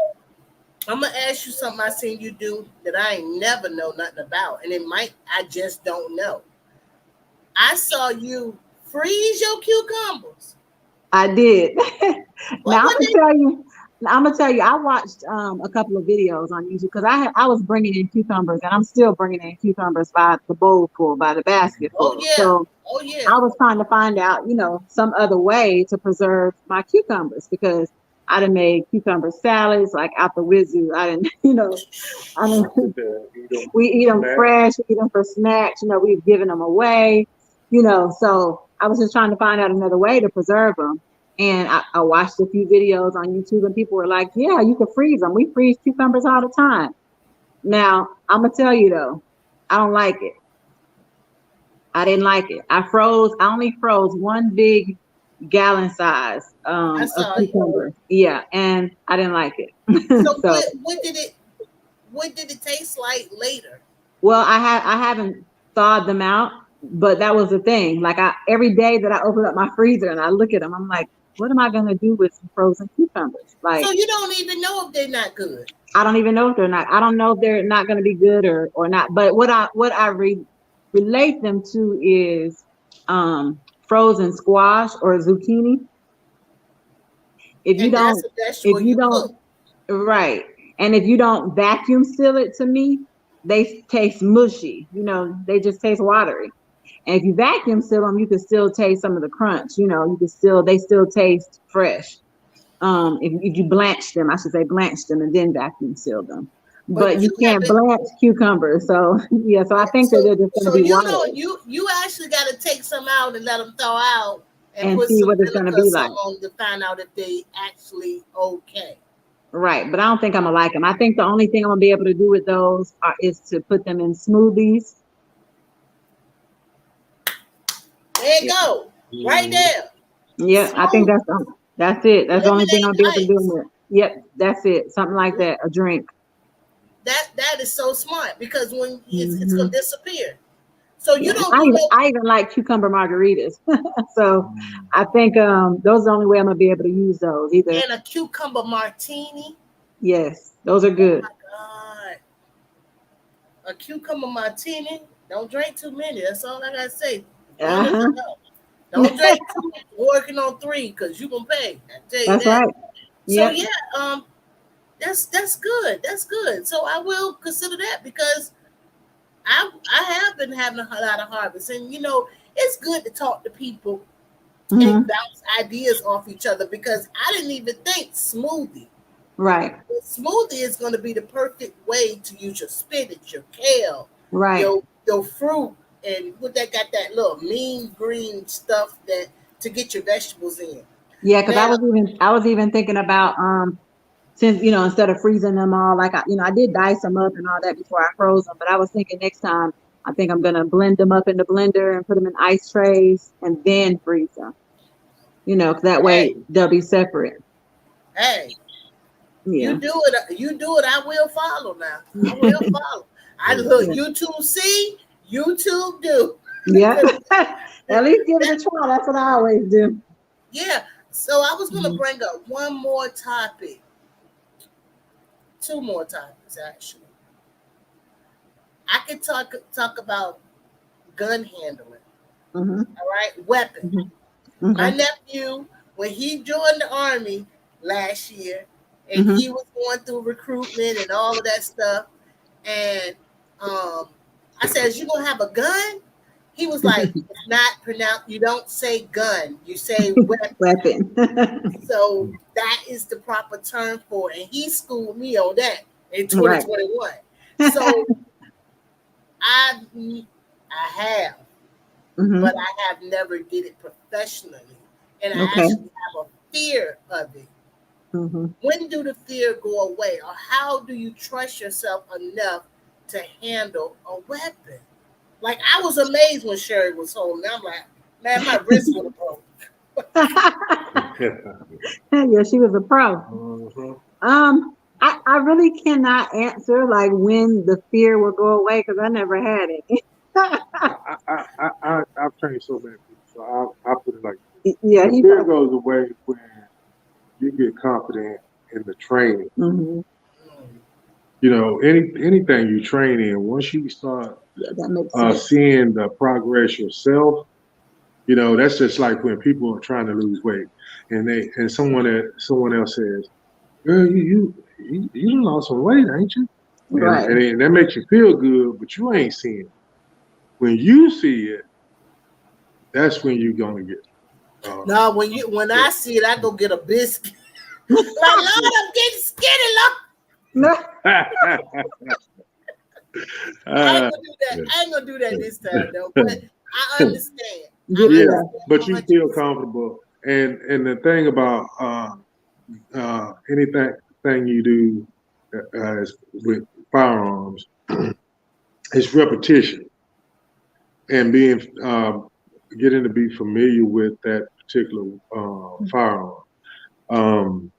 I'm gonna ask you something I seen you do that I ain't never know nothing about, and I just don't know. I saw you freeze your cucumbers. I did. What Now would they? I'm gonna tell you. I watched a couple of videos on YouTube because I was bringing in cucumbers, and I'm still bringing in cucumbers by the bowl full, by the basket Oh full. yeah, So oh yeah. I was trying to find out, some other way to preserve my cucumbers because I done made cucumber salads like out the wizoo. I didn't. We eat them fresh, we eat them for snacks. We've given them away. So I was just trying to find out another way to preserve them. And I watched a few videos on YouTube, and people were like, "Yeah, you can freeze them. We freeze cucumbers all the time." Now, I'm gonna tell you though, I don't like it. I didn't like it. I only froze one big gallon size I of saw it. cucumber. Yeah, and I didn't like it. So So, what did it taste like later? well, I haven't thawed them out, but that was the thing. Like every day that I open up my freezer and I look at them, I'm like, what am I gonna do with some frozen cucumbers? Like, So you don't even know if they're not good. I don't even know if they're not. I don't know if they're not going to be good or not. But relate them to is frozen squash or zucchini. If you And that's don't, a if vegetable you you don't, cook. right, and if you don't vacuum seal it, to me, they taste mushy. They just taste watery. And if you vacuum seal them, you can still taste some of the crunch. They still taste fresh. If you blanch them, I should say blanch them and then vacuum seal them. But But you you can't haven't. blanch cucumbers, so yeah. So I think that So they're just going to so be you know watery you actually got to take some out and let them thaw out and and put see some what it's going to vinegar or be like. something on to find out if they actually okay. Right, but I don't think I'm gonna like them. I think the only thing I'm gonna be able to do with those is to put them in smoothies. There you Yeah, go, right Mhm. there. yeah. I think Smooth, that's it. That's the only thing I'll lemonade be able to do ice. with it. Yep, that's it. Something like that. A drink. That is so smart because when it's gonna Hmm. disappear. So you Yeah, don't do no I even like cucumber margaritas. So Mhm. I think those are the only way I'm gonna be able to use those. Either and a cucumber martini. yes, those are Oh good. my god, a cucumber martini. Don't drink too many. That's all I gotta say. One is Uh-huh. enough. Don't drink two. Working on three because you gonna pay. I tell you That's that. right. So Yep. yeah, that's good. That's good. So I will consider that because I have been having a lot of harvests, and it's good to talk to people and Hmm. bounce ideas off each other because I didn't even think smoothie. Right. The smoothie is going to be the perfect way to use your spinach, your kale, Right. your fruit, and what that got that little mean green stuff that to get your vegetables in. Yeah, because Now, I was even thinking about since instead of freezing them all, like I did dice them up and all that before I froze them, but I was thinking next time I think I'm gonna blend them up in the blender and put them in ice trays and then freeze them. 'Cause that way hey, they'll be separate. hey, Yeah. you do it. I will follow now. I will follow. I look Yeah. YouTube see, YouTube do. Yeah. 'Cause At least give it that, a try. That's what I always do. yeah. So I was gonna Mhm. bring up one more topic, two more topics actually. I could talk about gun handling. Mhm. All right, weapon. Mhm. My Okay. nephew, when he joined the army last year, and Mhm. he was going through recruitment and all of that stuff, and I said, "Is you gonna have a gun?" He was like, "It's not pronounced. You don't say gun. You say weapon." Weapon. So that is the proper term for it. And he schooled me on that in Right. 2021. So I I have, but Mhm. I have never did it professionally. And I Okay. actually have a fear of it. Mhm. When do the fear go away? Or how do you trust yourself enough to handle a weapon? Like I was amazed when Sherry was holding. I'm like, man, my wrist would have broke. Yeah, she was a pro. Mhm. I really cannot answer like when the fear will go away because I never had it. I've trained so many people, so I'll put it like this. Yeah, The he fear probably. goes away when you get confident in the training. Hmm. Anything you train in, once you start Yeah, that makes sense. seeing the progress yourself, that's just like when people are trying to lose weight, and someone else says, "Girl, you done lost some weight, ain't you?" And, Right. and and that makes you feel good, but you ain't seeing it. When you see it, that's when you're gonna get. Uh, Now when I see it, I go get a biscuit. Like Lord, I'm getting skinny. Lord. I ain't uh, gonna do that. I ain't gonna do that this time though. But I understand. I Get yeah, yeah. understand but you feel 100%. comfortable And the thing about anything thing you do with firearms, it's repetition and being getting to be familiar with that particular firearm. Um,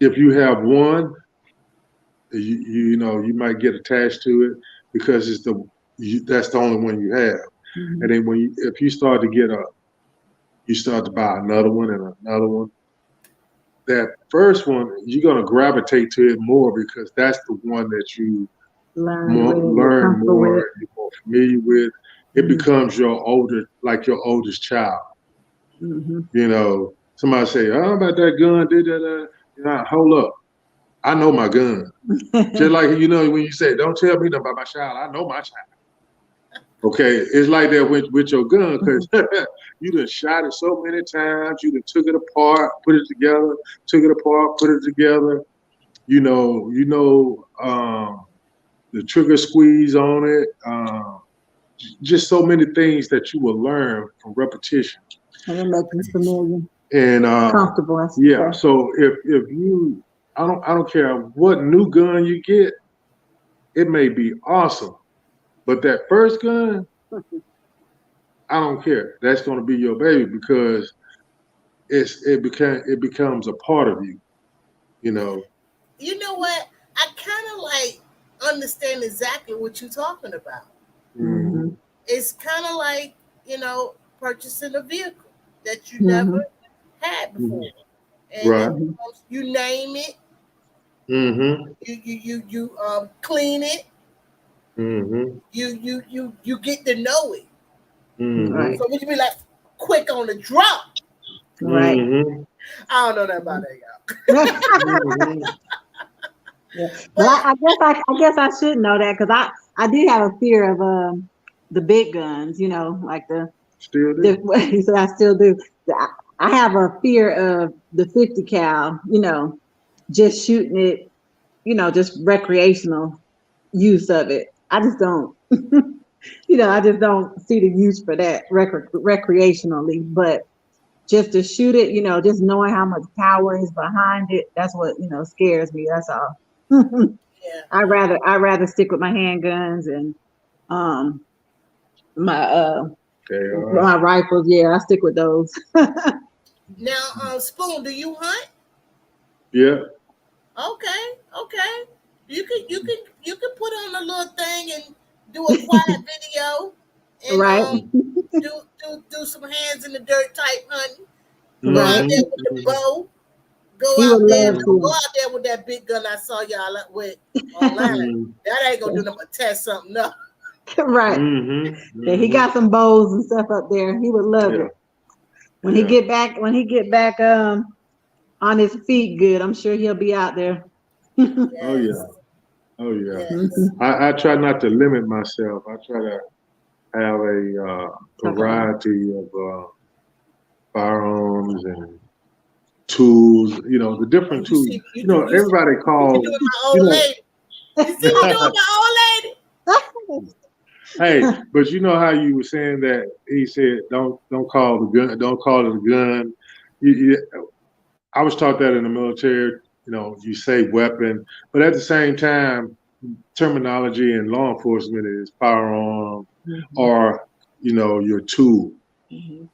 if you have one, you know you might get attached to it because that's the only one you have. And then if you start to you start to buy another one and another one. That first one, you're gonna gravitate to it more because that's the one that you learn more, you're more familiar with. It becomes your oldest child. You know, somebody say, "Oh, about that gun, did that?" You know, hold up, I know my gun. Just like when you say, "Don't tell me nothing about my child," I know my child. Okay, it's like that with your gun because you done shot it so many times. You done took it apart, put it together, took it apart, put it together. The trigger squeeze on it. Just so many things that you will learn from repetition. And it makes you familiar, And comfortable. yeah, so if you, I don't care what new gun you get, it may be awesome, but that first gun, I don't care. That's going to be your baby because it becomes a part of you. You know. You know what? I kind of like understand exactly what you're talking about. Mm-hmm. It's kind of like purchasing a vehicle that you Mm-hmm. never had before, and Right. you name it, Mm-hmm. you clean it, Mm-hmm. you get to know it. Mm-hmm. Right. So would you be like quick on the drop? Right. Mm-hmm. I don't know that about that, y'all. Mm-hmm. Yeah. But Well, I guess I should know that because I do have a fear of the big guns. Like Still the do. he said I still do. I have a fear of the 50 cal. Just shooting it. Just recreational use of it. I just don't. I just don't see the use for that recreationally. But just to shoot it, just knowing how much power is behind it, that's what scares me. That's all. yeah. I rather stick with my handguns and um my They are. my rifles. Yeah, I stick with those. Now, Spoon, do you hunt? Yeah. Okay, okay. You can put on a little thing and do a quiet video and Right, do some hands in the dirt type hunting. Go out right. there Mm-hmm. with the bow. Go He would out there. love Don't go to. out there with that big gun I saw y'all with online. Mm-hmm. That ain't gonna do nothing but test something up. Right. Mm-hmm. Yeah, he got some bows and stuff up there. He would love Yeah. it. When he Yeah. get back, on his feet good, I'm sure he'll be out there. Oh yeah. Yes, Oh yeah. yes. I try not to limit myself. I try to have a Okay. variety of firearms and tools. The Oh, different you tools. see, you see, Everybody you calls. doing my You old know. lady. You see me doing my old lady? Hey, but you know how you were saying that he said don't call the gun, don't call it a gun. I was taught that in the military. You say weapon, but at the same time, terminology in law enforcement is firearm Mhm, or your tool. mhm.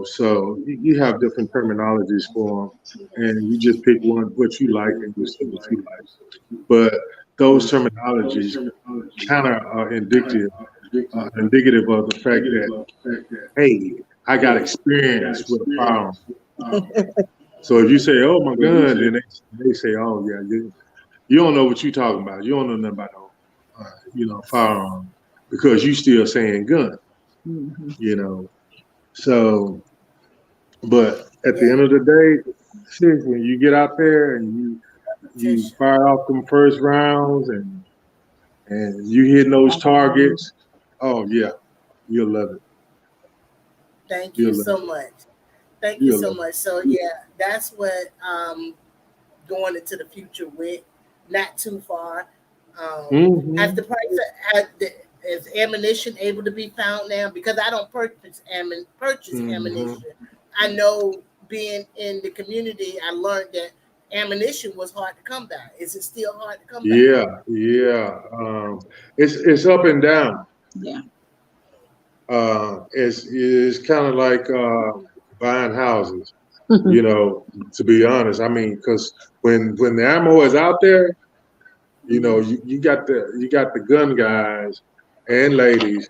So you have different terminologies for them, and you just pick one what you like and you say what you like. But those terminologies kind of are indicative of the fact that hey, I got experience with a firearm. So if you say, "Oh my gun," then they say, "Oh yeah, you don't know what you're talking about. You don't know nothing about no, firearm because you still saying gun." Mhm. You know. So, but at the Yeah, end of the day, sis, when you get out there and you Tisha. fire off them first rounds and you hitting those targets, oh yeah, you'll love it. Thank you You'll love so it. much. Thank you You'll so love much. So yeah, that's what going into the future with. Not too far. it. Has Mm-hmm. the price is ammunition able to be found now? Because I don't purchase Mm-hmm. ammunition I know being in the community, I learned that ammunition was hard to come by. Is it still hard to come by? Yeah. It's up and down. Yeah. It's kind of like buying houses. You know, to be honest, I mean, because when the ammo is out there, you know, you got the gun guys and ladies.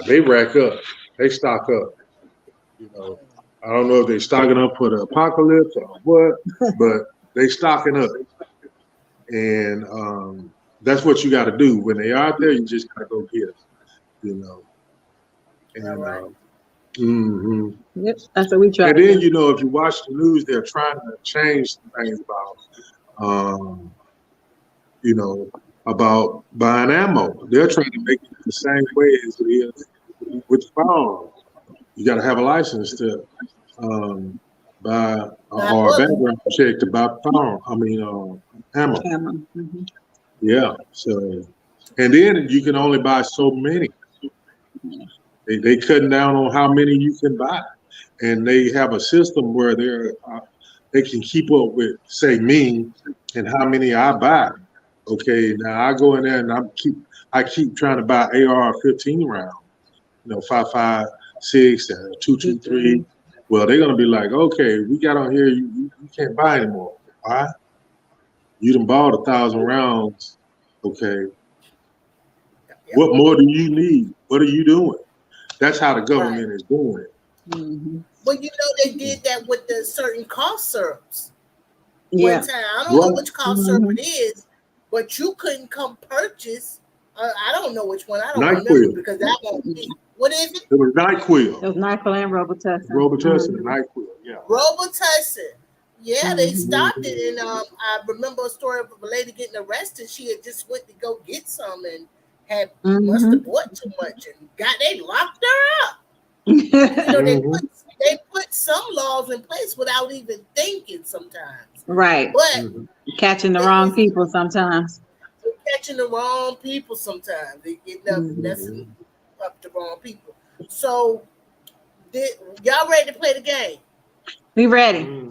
They rack up, they stock up. You know, I don't know if they stocking up for the apocalypse or what, but they stocking up, and that's what you got to do when they out there. You just got to go get it. You know, All and right. hmm Yep. That's what we try and to then do. you know if you watch the news, they're trying to change some things um, you know, about buying ammo. They're trying to make it the same way as it is with firearms. You got to have a license to um, buy Now, or a look, background check to buy firearm. Ammo. Camera. Yeah. So, and then you can only buy so many. They cutting down on how many you can buy, and they have a system where they can keep up with, say, me and how many I buy. Okay, now I go in there and I keep trying to buy AR-15 rounds, you know, 5.56 and 2.23. Well, they're gonna be like, okay, we got on here, you can't buy anymore. Why? You done bought 1,000 rounds. Okay, yep, what more do you need? What are you doing? That's how the right. government is doing it. Mm-hmm. Well, you know they did that with the certain cough syrups one Yeah. time. I don't know Right. which cough syrup Mm-hmm. it is, but you couldn't come purchase. I don't know which one. I don't remember NyQuil. because that won't be. What is it? It was NyQuil. It was NyQuil and Robitussin. Robitussin and NyQuil. Yeah. Robitussin. Yeah, they Mm-hmm. stopped it, and I remember a story of a lady getting arrested. She had just went to go get some and had must have Mm-hmm. bought too much and they locked her up. You know, hmm they put some laws in place without even thinking sometimes. Right. But hmm Catching the wrong it's people sometimes. catching the wrong people sometimes. They get Mm-hmm. messing up the wrong people. So y'all ready to play the game? We ready. hmm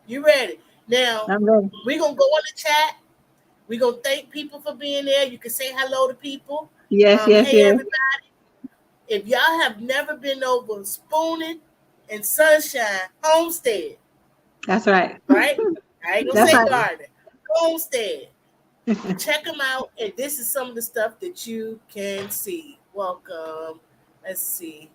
You ready? Now I'm ready. we're gonna go on the chat. We're gonna thank people for being there. You can say hello to people. Yes, yes, Hey yes. everybody. If y'all have never been over Spooning and Sunshine Homestead, That's right. right? I ain't gonna That's say right. garden. Homestead. Check them out, and this is some of the stuff that you can see. Welcome. Let's see.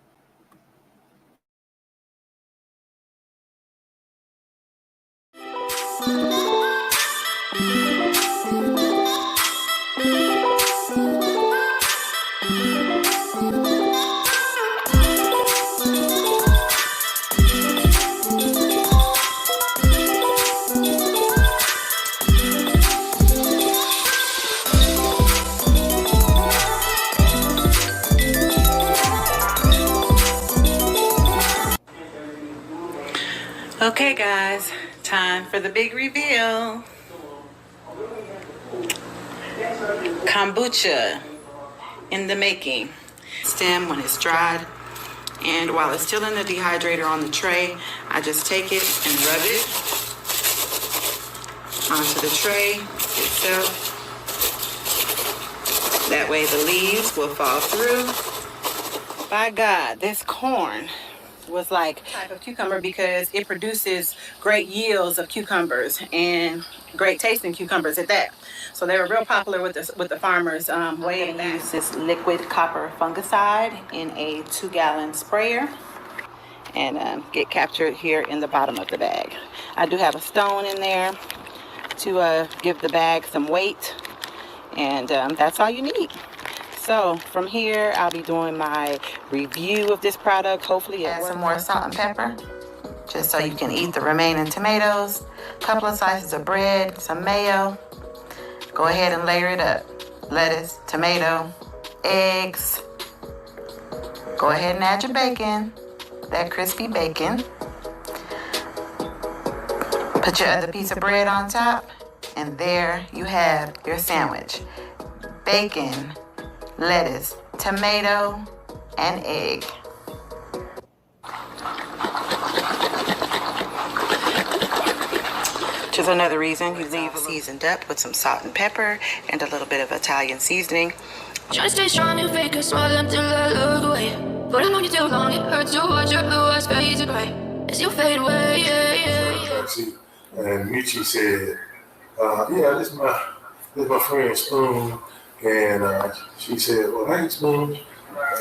Okay, guys, time for the big reveal. Kombucha in the making. Stem when it's dried, and while it's still in the dehydrator on the tray, I just take it and rub it onto the tray itself. That way the leaves will fall through. By God, this corn was like a type of cucumber because it produces great yields of cucumbers and great tasting cucumbers at that. So they were real popular with the farmers. Way of use this liquid copper fungicide in a 2-gallon sprayer and get captured here in the bottom of the bag. I do have a stone in there to give the bag some weight, and that's all you need. So from here, I'll be doing my review of this product. Hopefully, add some more salt and pepper, just so you can eat the remaining tomatoes. A couple of slices of bread, some mayo. Go ahead and layer it up. Lettuce, tomato, eggs. Go ahead and add your bacon, that crispy bacon. Put your other piece of bread on top, and there you have your sandwich. Bacon, lettuce, tomato, and egg. which is another reason you leave seasoned up with some salt and pepper and a little bit of Italian seasoning. Try to stay strong and fake a smile until I look away. But I know you too long, it hurts to watch your blue eyes fade to gray as you fade away. And Michi said, "Yeah, this is my friend Spoon," and she said, "Well, hey Spoon,"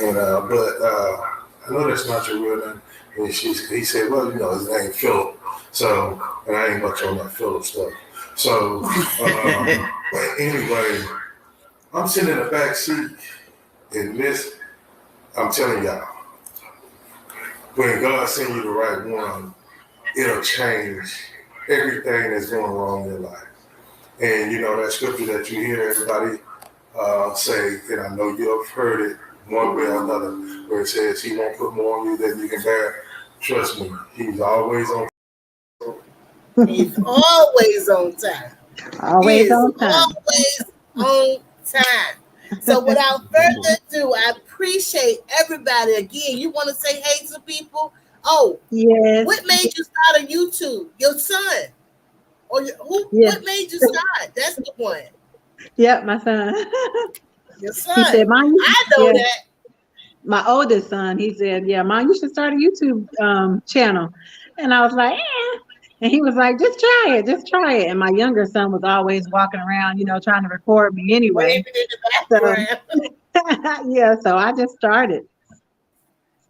and but I know that's not your real name. And he said, "Well, his name Philip." So, and I ain't much on that Philip stuff. So, but anyway, I'm sitting in the back seat, and this, I'm telling y'all, when God sends you the right one, it'll change everything that's going wrong in your life. And that scripture that you hear everybody say, and I know you have heard it one way or another, where it says he won't put more on you than you can bear. Trust me, he's always on. He's always on time. Always on time. Always on time. So without further ado, I appreciate everybody. Again, you want to say hey to people? Oh, yes. What made you start on YouTube? Your son. Or what made you start? That's the one. Yep, my son. Your son. He said, "Mom, I know that." My oldest son, he said, "Yeah, Mom, you should start a YouTube channel." And I was like, "Eh." And he was like, "Just try it. And my younger son was always walking around, trying to record me anyway. Waving in the background. Yeah, so I just started.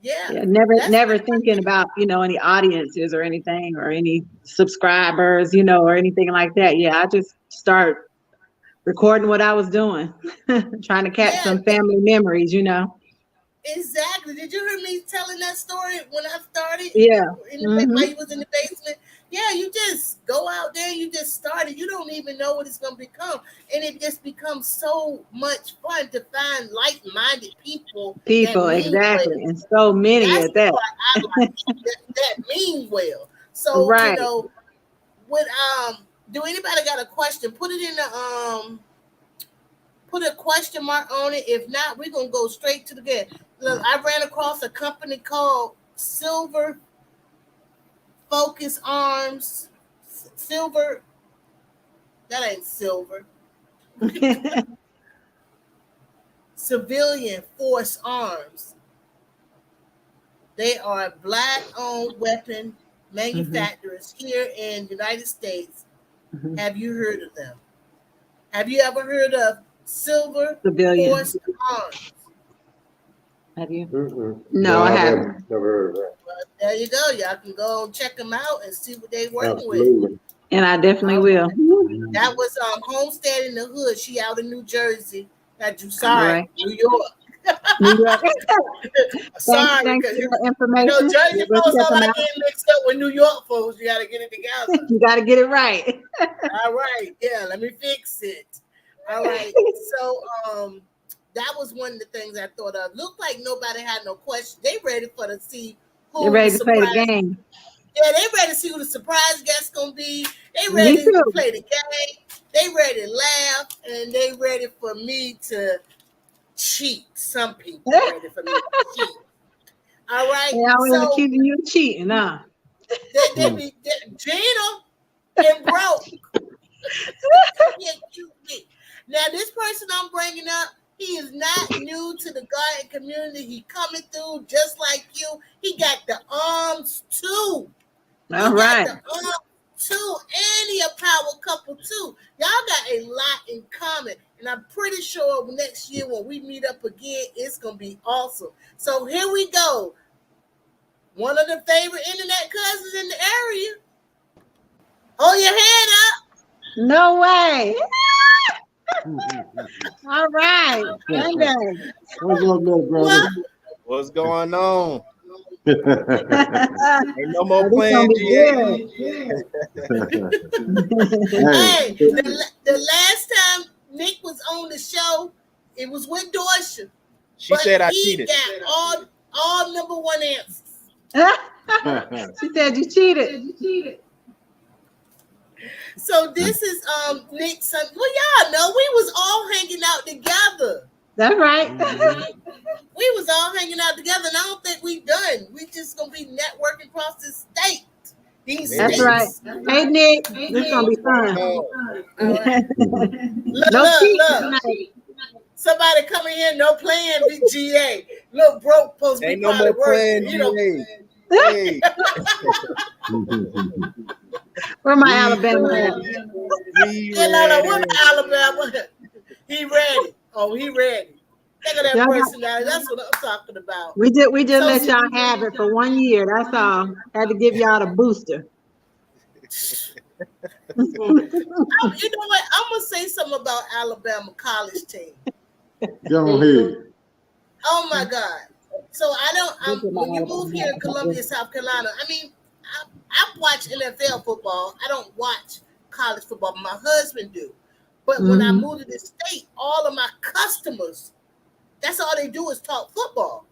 Yeah. Never thinking about, any audiences or anything or any subscribers, or anything like that. Yeah, I just start recording what I was doing, trying to catch some family memories, Exactly. Did you hear me telling that story when I started? Yeah. While you was in the basement? Yeah, you just go out there, you just started. You don't even know what it's going to become. And it just becomes so much fun to find like-minded people. Exactly. And so many at that. I like that mean well. So, right. Do anybody got a question? Put it in the put a question mark on it. If not, we're gonna go straight to the game. Look, I ran across a company called Silver Focus Arms. Silver. That ain't silver. Civilian Force Arms. They are Black-owned weapon manufacturers here in the United States. Have you heard of them? Have you ever heard of Silver Force Arms? Have you? No, I haven't. Never heard of that. Well, there you go. Y'all can go check them out and see what they're working with. And I definitely will. That was Homestead in the Hood. She out in New Jersey. Sorry, New York. Sorry, because information. Jersey folks don't like getting mixed up with New York folks. You got to get it together. You got to get it right. All right. Yeah, let me fix it. All right. So that was one of the things I thought of. Looked like nobody had no question. They ready to see who. They're ready to play the game. Yeah, they ready to see who the surprise guest gonna be. They ready to play the game. They ready to laugh, and they ready for me to cheat. Some people ready for me to cheat. All right. They always accusing you of cheating, huh? They be Gina and broke. Now, this person I'm bringing up, he is not new to the garden community. He coming through just like you. He got the arms too. All right. Got the arms too, and he a power couple too. Y'all got a lot in common, and I'm pretty sure next year when we meet up again, it's gonna be awesome. So here we go. One of the favorite internet cousins in the area. Hold your hand up. No way. All right. Sunday. What's up, little brother? What's going on? Ain't no more playing GA. Hey, the last time Nick was on the show, it was with Dorsha. She said I cheated. He got all number one answers. She said you cheated. So this is Nick's son. Well, y'all know we was all hanging out together. That's right. We was all hanging out together, and I don't think we done. We just gonna be networking across the state. These That's Hey, right. states. Hey, Nick, this gonna be what's going fun. on? All right. No cheating Look. tonight. Somebody coming here, no playing with GA. Little broke supposed to be Ain't no probably more working. playing, GA. Hey, Where my we Alabama hat? ready. We Yeah, no, what ready. Alabama? He ready. Oh, he ready. Look at that Y'all got, personality. That's what I'm talking about. we just So, let y'all have it for 1 year. That's all. Had to give y'all the booster. you know what? I'm gonna say something about Alabama college team. Go ahead. Oh my God! So I don't. Look at my When you Alabama move here in Columbia, South Carolina, I mean, I watch NFL football. I don't watch college football. My husband do. But when I Mhm. moved to this state, all of my customers, that's all they do is talk football.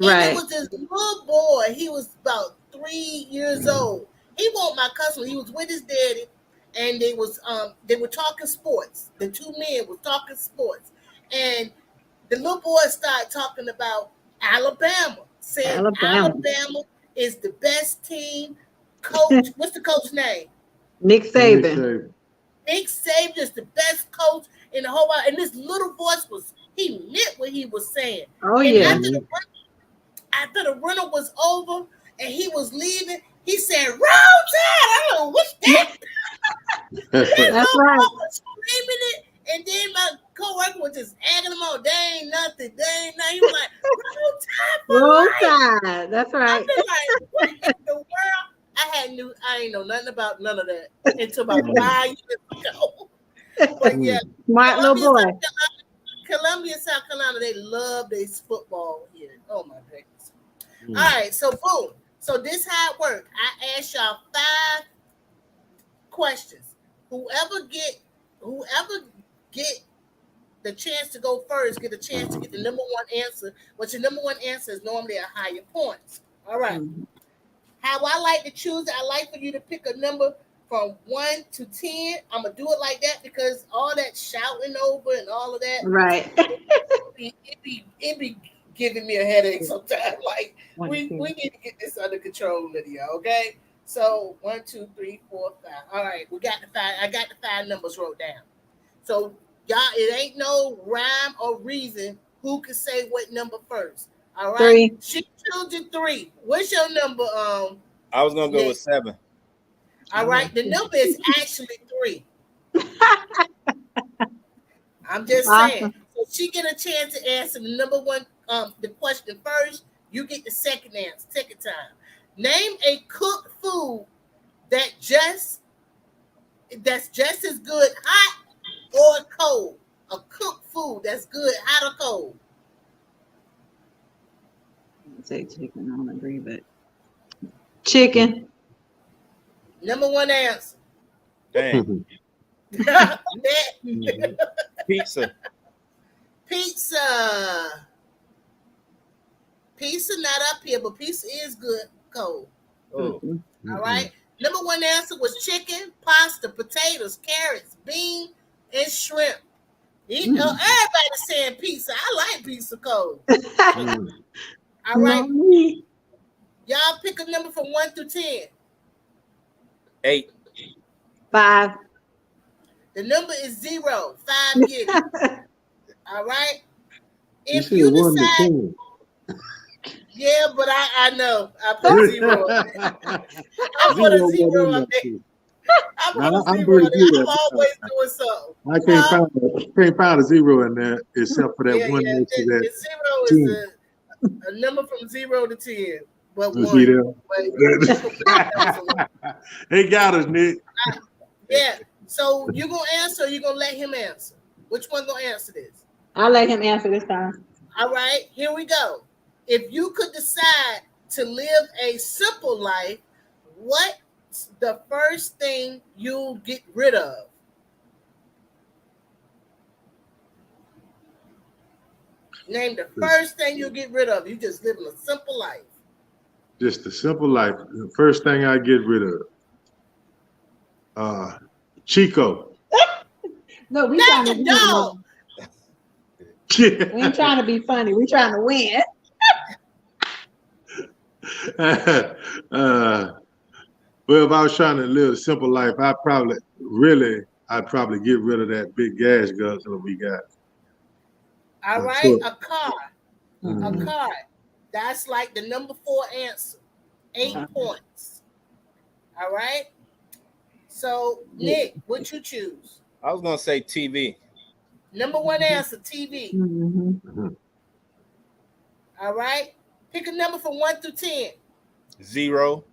And it Right. was this little boy. He was about 3 years old. He wasn't my customer. He was with his daddy, and they were talking sports. The two men were talking sports, and the little boy started talking about Alabama, saying Alabama. Alabama is the best team. Coach, what's the coach's name? Nick Nick Saban. Saban. Nick Saban is the best coach in the whole world. And this little voice he meant what he was saying. Oh And yeah. after the rental was over and he was leaving, he said, "Roll Tide." I don't know what's that. That That's little right. boy was screaming it, and then my coworker was just egging him on. They ain't nothing. They ain't nothing. He was like, "Roll Tide for Roll life." Tide. That's I've right. been like, what in the world? I ain't know nothing about none of that until about 5 years ago. But yeah, Smart little boy. Columbia, South Carolina, they love this football here. Oh my goodness. Mm. All right, so boom. So this how it worked. I asked y'all 5 questions. Whoever get the chance to go first, get a chance to get the number one answer. But your number one answer is normally a higher points. All right. Mhm. How I like to choose it, I like for you to pick a number from 1 to 10. I'm gonna do it like that because all that shouting over and all of that, Right. it be giving me a headache sometimes. Like One, we two. need to get this under control, Lydia. Okay. So 1, 2, 3, 4, 5. All right, we got the 5. I got the 5 numbers wrote down. So y'all, it ain't no rhyme or reason who can say what number first. All right. 3. She choosing 3. What's your number? I was gonna go Nick? with 7. All right. The number is actually 3. I'm just saying. Awesome. So she get a chance to answer the number one, the question first. You get the second answer. Take your time. Name a cooked food that's just as good hot or cold. A cooked food that's good hot or cold. I'd say chicken. I don't agree, but chicken. Number one answer. Dang. That- Pizza. Pizza. Pizza not up here, but pizza is good cold. Oh. All right. Number one answer was chicken, pasta, potatoes, carrots, beans, and shrimp. Everybody's saying pizza. I like pizza cold. All right. Not me. Y'all pick a number from 1 through 10. 8. 5. The number is 0. 5 get it. All right. You If said you 1 to decide, 10. yeah, but I know. I put 0. I put a 0 up there. I put a 0 I'm up pretty there. good I'm at always doing something. I can't find a 0 in there except for that Yeah, one next to that The 0 is 10. a number from 0 to 10, but You see 1. that? They got us, Nick. Yeah. So you gonna answer or you gonna let him answer? Which one gonna answer this? I'll let him answer this time. All right, here we go. If you could decide to live a simple life, what's the first thing you'll get rid of? Name the first thing you'll get rid of. You just living a simple life. Just a simple life. The first thing I get rid of. Chico. No, we Not trying to the win. dog. We ain't trying to be funny. We trying to win. Well, if I was trying to live a simple life, I'd probably get rid of that big gas guzzler we got. All right, Sure. a car. A card. That's like the number 4 answer. 8 points. All right. So Nick, what you choose? I was gonna say TV. Number 1 answer, TV. Mm-hmm. All right. Pick a number from 1 through 10. 0.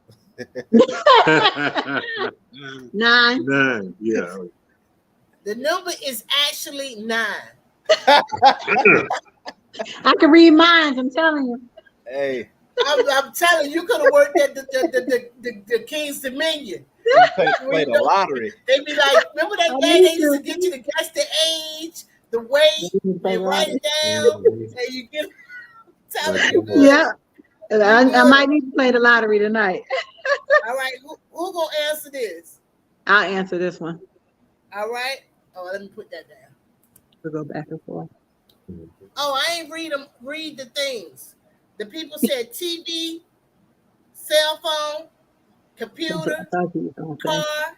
9. 9. Yeah. The number is actually 9. I can read minds. I'm telling you. Hey, I'm telling you, could have worked at the King's Dominion. you played the lottery. They be like, remember that day they used to get you to guess the age, the weight, and write it down, and you get. Telling you good. Yeah. I might need to play the lottery tonight. All right, who gonna answer this? I'll answer this one. All right. Oh, let me put that down. We'll go back and forth. Oh, I ain't read the things. The people said TV, cell phone, computer, car,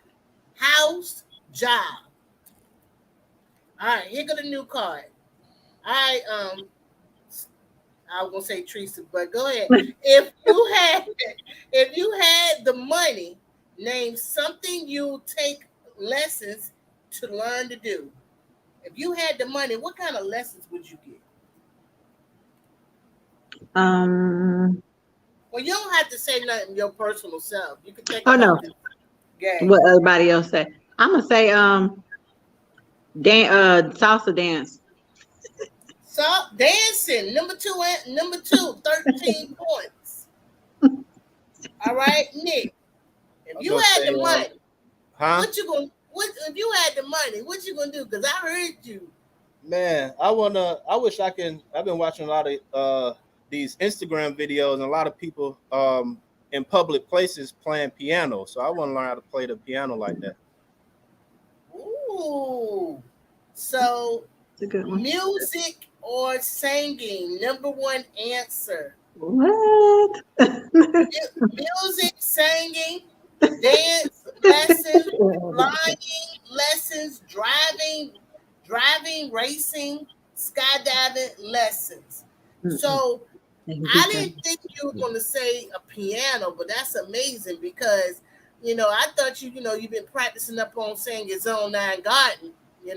house, job. All right, here go the new card. All right, I was gonna say Teresa, but go ahead. If you had the money, name something you take lessons to learn to do. If you had the money, what kind of lessons would you get? Well, you don't have to say nothing your personal self. You can think about this game. What everybody else say. I'm gonna say salsa dance. So dancing, number two, 13 points. All right, Nick. If you had the money, what you gonna? If you had the money, what you gonna do? Because I heard you. Man, I wish I can. I've been watching a lot of these Instagram videos and a lot of people in public places playing piano. So I want to learn how to play the piano like that. Ooh. So music or singing, number 1 answer. What? Music, singing, dance lessons, flying lessons, driving, racing, skydiving lessons. So I didn't think you were going to say a piano, but that's amazing because, I thought you've been practicing up on saying your Zone 9 Garden, Yeah.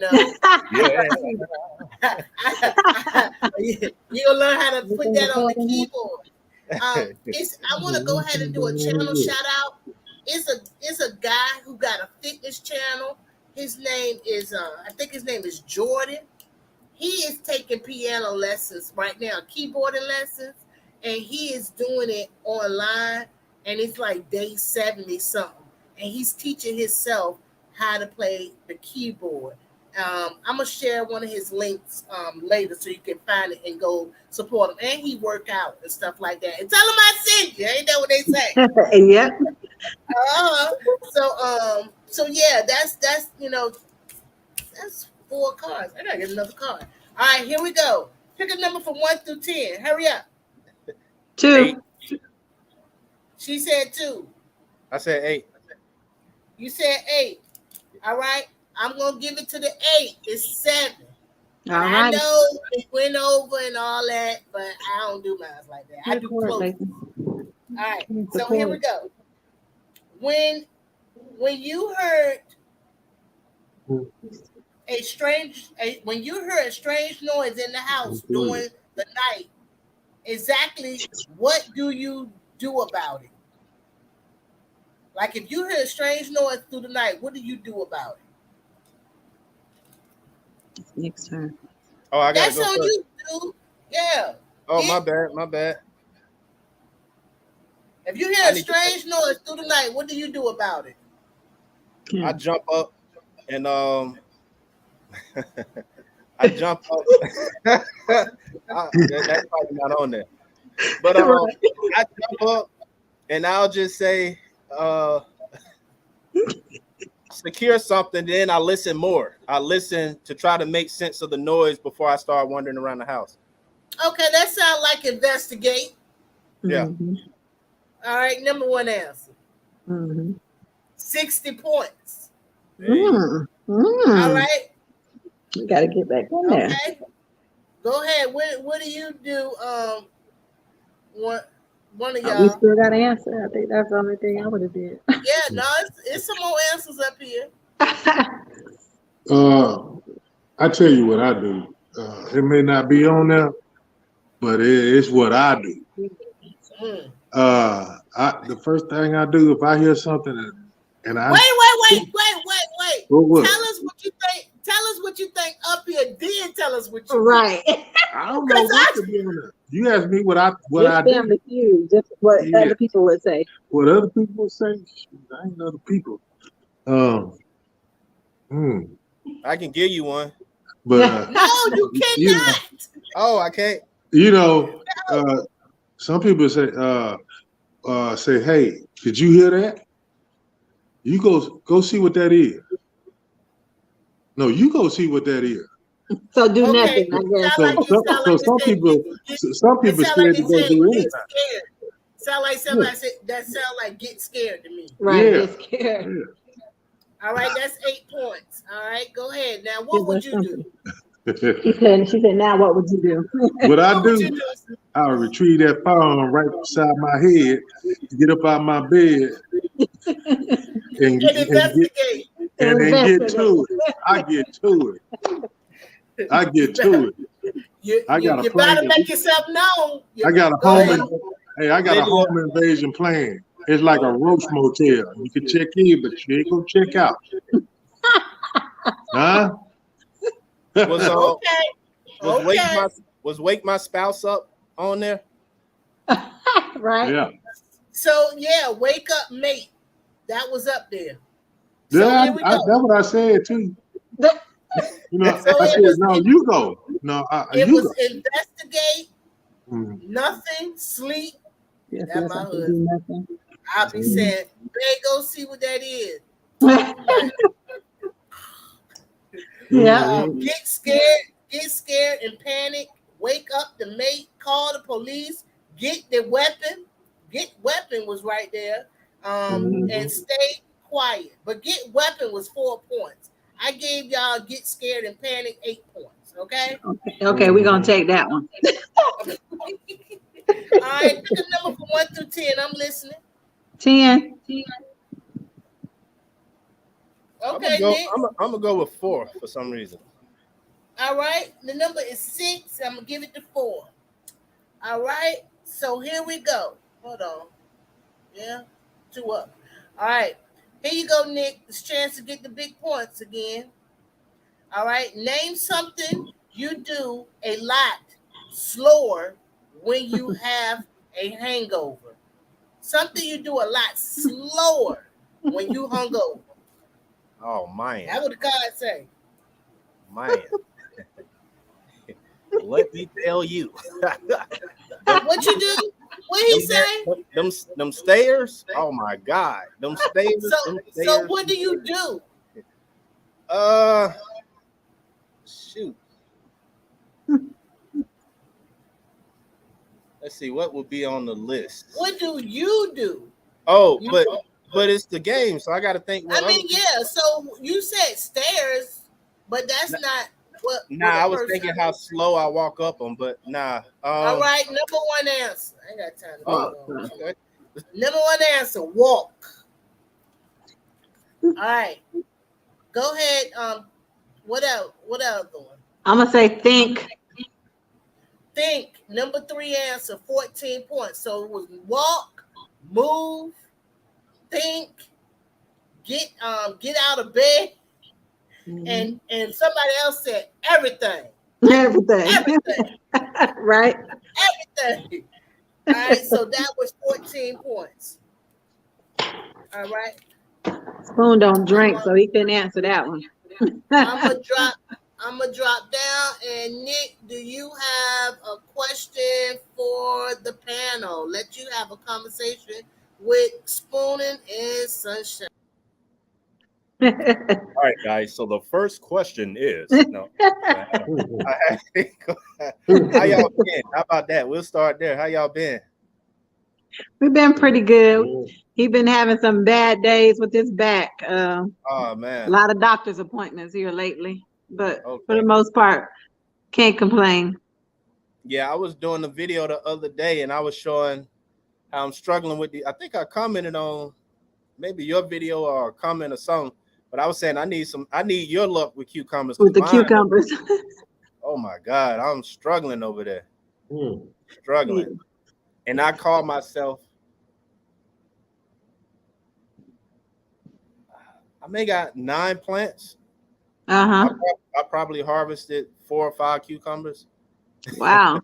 You'll learn how to put that on the keyboard. I want to go ahead and do a channel shout out. It's a guy who got a fitness channel. His name is I think his name is Jordan. He is taking piano lessons right now, keyboarding lessons, and he is doing it online, and it's like day 70 something, and he's teaching himself how to play the keyboard. I'm gonna share one of his links later so you can find it and go support him. And he work out and stuff like that. And tell him I sent you. Ain't that what they say? Yep. So yeah, that's that's 4 cards. I gotta get another card. All right, here we go. Pick a number from 1 through 10. Hurry up. 2. 8. She said 2. I said 8. You said 8. All right. I'm gonna give it to the 8. It's 7. All right. I know it went over and all that, but I don't do mine like that. I do close. All right. So here we go. When you heard a strange noise in the house during the night, exactly what do you do about it? Like if you hear a strange noise through the night, what do you do about it? Next turn. Oh, I gotta That's go on first. you, dude. Yeah. Oh, my bad. If you hear a strange noise through the night, what do you do about it? I jump up and I jump up. That's probably not on there. But I jump up and I'll just say secure something, then I listen more. I listen to try to make sense of the noise before I start wandering around the house. Okay, that sounds like investigate. Yeah. Mm-hmm. All right, number 1 answer. Mm-hmm. 60 points. Mm. All right. We got to get back in there. Okay. Go ahead. What do you do? One of We y'all. still got to answer. I think that's the only thing I would have did. Yeah, no, it's some more answers up here. I tell you what I do. It may not be on there, but it's what I do. Mm. The first thing I do if I hear something and I Wait. What? Tell us what you think. Tell us what you think up here. Then tell us what you Right. I don't know what to be on there. You asked me what I Just do. Family Feud, just what other people would say. What other people would say? I ain't other people. I can give you one. But no, you cannot. Oh, I can't. Some people say, hey, did you hear that? You go see what that is. No, you go see what that is. So do nothing, I guess. Some people scared to go do anything. Sound like somebody said that sound like get scared to me. Right, get scared. Yeah. All right, that's 8 points. All right, go ahead. Now, what would you do? She said, now what would you do? What I do, I'll retrieve that firearm right beside my head, get up out of my bed, and investigate. And then get to it. I get to it. You plan. better make yourself known. I got a home invasion plan. It's like a roach motel. You can check in, but you ain't gonna check out. Huh? Was Wake My Spouse up on there? Right. Yeah. So Wake Up Mate. That was up there. That's what I said too. I said, no, you go. No, it you was go. investigate, nothing, sleep. Yes, That's my husband. I'll be saying, babe, go see what that is. Yeah. Get scared and panic. Wake up the mate. Call the police. Get the weapon. Get weapon was right there. And stay quiet. But get weapon was 4 points. I gave y'all get scared and panic 8 points. Okay. Okay, we're gonna take that one. All right, pick a number from 1 through 10. I'm listening. 10. Okay, I'm gonna go with 4 for some reason. All right, the number is 6. I'm gonna give it to 4. All right, so here we go. Hold on. Yeah, 2 up. All right, here you go, Nick. This chance to get the big points again. All right, name something you do a lot slower when you have a hangover. Something you do a lot slower when you hungover. Oh man. That's what the card say. Man. Let me tell you. What you do? What he say? Them stairs? Oh my God. Them stairs. So what do you do? Shoot. Let's see what would be on the list. What do you do? Oh, but it's the game, so I got to think. So you said stairs, but that's not what. Nah, I was thinking how slow I walk up them, but nah. All right, number 1 answer. I ain't got time to go. Okay. Number 1 answer: walk. All right, go ahead. What else? What else going? I'm gonna say think. Think. Number 3 answer, 14 points. So it was walk, move, think, get out of bed, and somebody else said everything. Everything. Right. Everything. All right. So that was 14 points. All right. Spoon don't drink, so he couldn't answer that one. I'm gonna drop down. And Nick, do you have a question for the panel? Let you have a conversation with Spoonin and Sunshine. All right, guys. So the first question is, how y'all been? How about that? We'll start there. How y'all been? We've been pretty good. He's been having some bad days with his back. A Oh man. lot of doctor's appointments here lately, but for the Okay. most part, can't complain. Yeah, I was doing the video the other day, and I was showing how I'm struggling with the. I think I commented on maybe your video or a comment or something, but I was saying I need your luck with cucumbers With because the mine. cucumbers. Oh my God, I'm struggling over there, Mm. struggling, and I call myself. I may got 9 plants. I, Uh-huh. I probably harvested 4 or 5 cucumbers. Wow.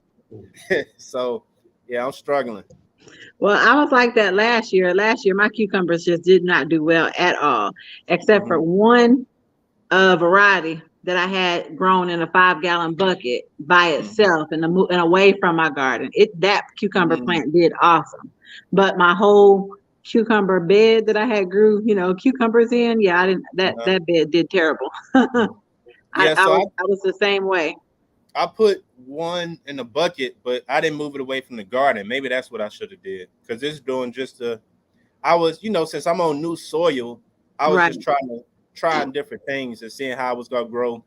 So yeah, I'm struggling. Well, I was like that last year. Last year, my cucumbers just did not do well at all, except for Mhm. one variety that I had grown in a 5-gallon bucket by Mhm. itself and away from my garden. That cucumber Mhm. plant did awesome, but my whole cucumber bed that I had grew, cucumbers in, yeah, I didn't. Uh-huh. That bed did terrible. I, Yeah, I so was I was the same way. I put one in a bucket, but I didn't move it away from the garden. Maybe that's what I should have did because it's doing just a. I was, since I'm on new soil, I was Right. just trying different things and seeing how I was gonna grow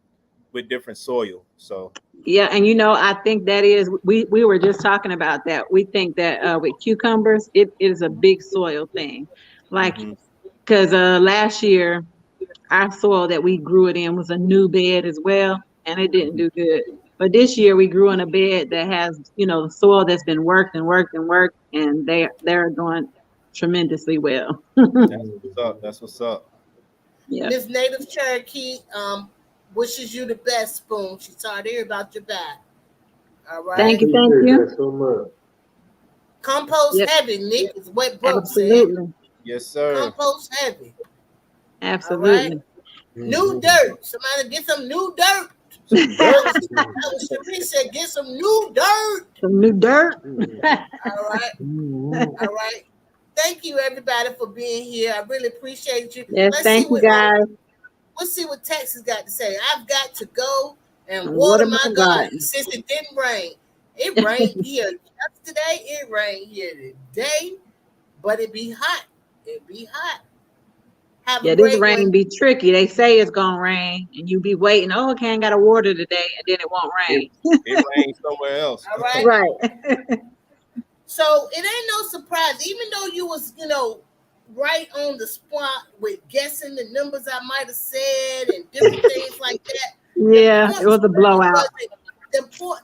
with different soil. So. Yeah, and I think that is we were just talking about that. We think that with cucumbers, it is a big soil thing, like Hmm. because last year our soil that we grew it in was a new bed as well, and it didn't Hmm. do good. But this year we grew in a bed that has soil that's been worked and worked and worked, and they're doing tremendously well. That's what's up. That's what's up. Yeah. Miss Native Cherokee wishes you the best, Spoon. She's sorry to hear about your back. All Thank right. you, thank Appreciate you. that so much. Compost Yep, heavy, Nick, is what Brooke said. absolutely, Yes, sir. Compost heavy. All right. absolutely. New Mhm. dirt. Somebody get some new dirt. Some That dirt. was that was Cherie said, get some new dirt. Some new dirt. All right. Mhm. All right. Thank you everybody for being here. I really appreciate you. Yes, Let's see thank you what guys. let's see what Texas got to say. I've got to go and What water am my I garden garden? since it didn't rain. It rained here yesterday. It rained here today, but it be hot. It be hot. Have a Yeah, this great rain one. be tricky. They say it's gonna rain, and you be waiting. Oh, okay, I ain't got to water today, and then it won't It rain. it rains somewhere else. All right. Right. So it ain't no surprise, even though you was, right on the spot with guessing the numbers I might have said and different things like that. The Yeah, it points was a really blowout. wasn't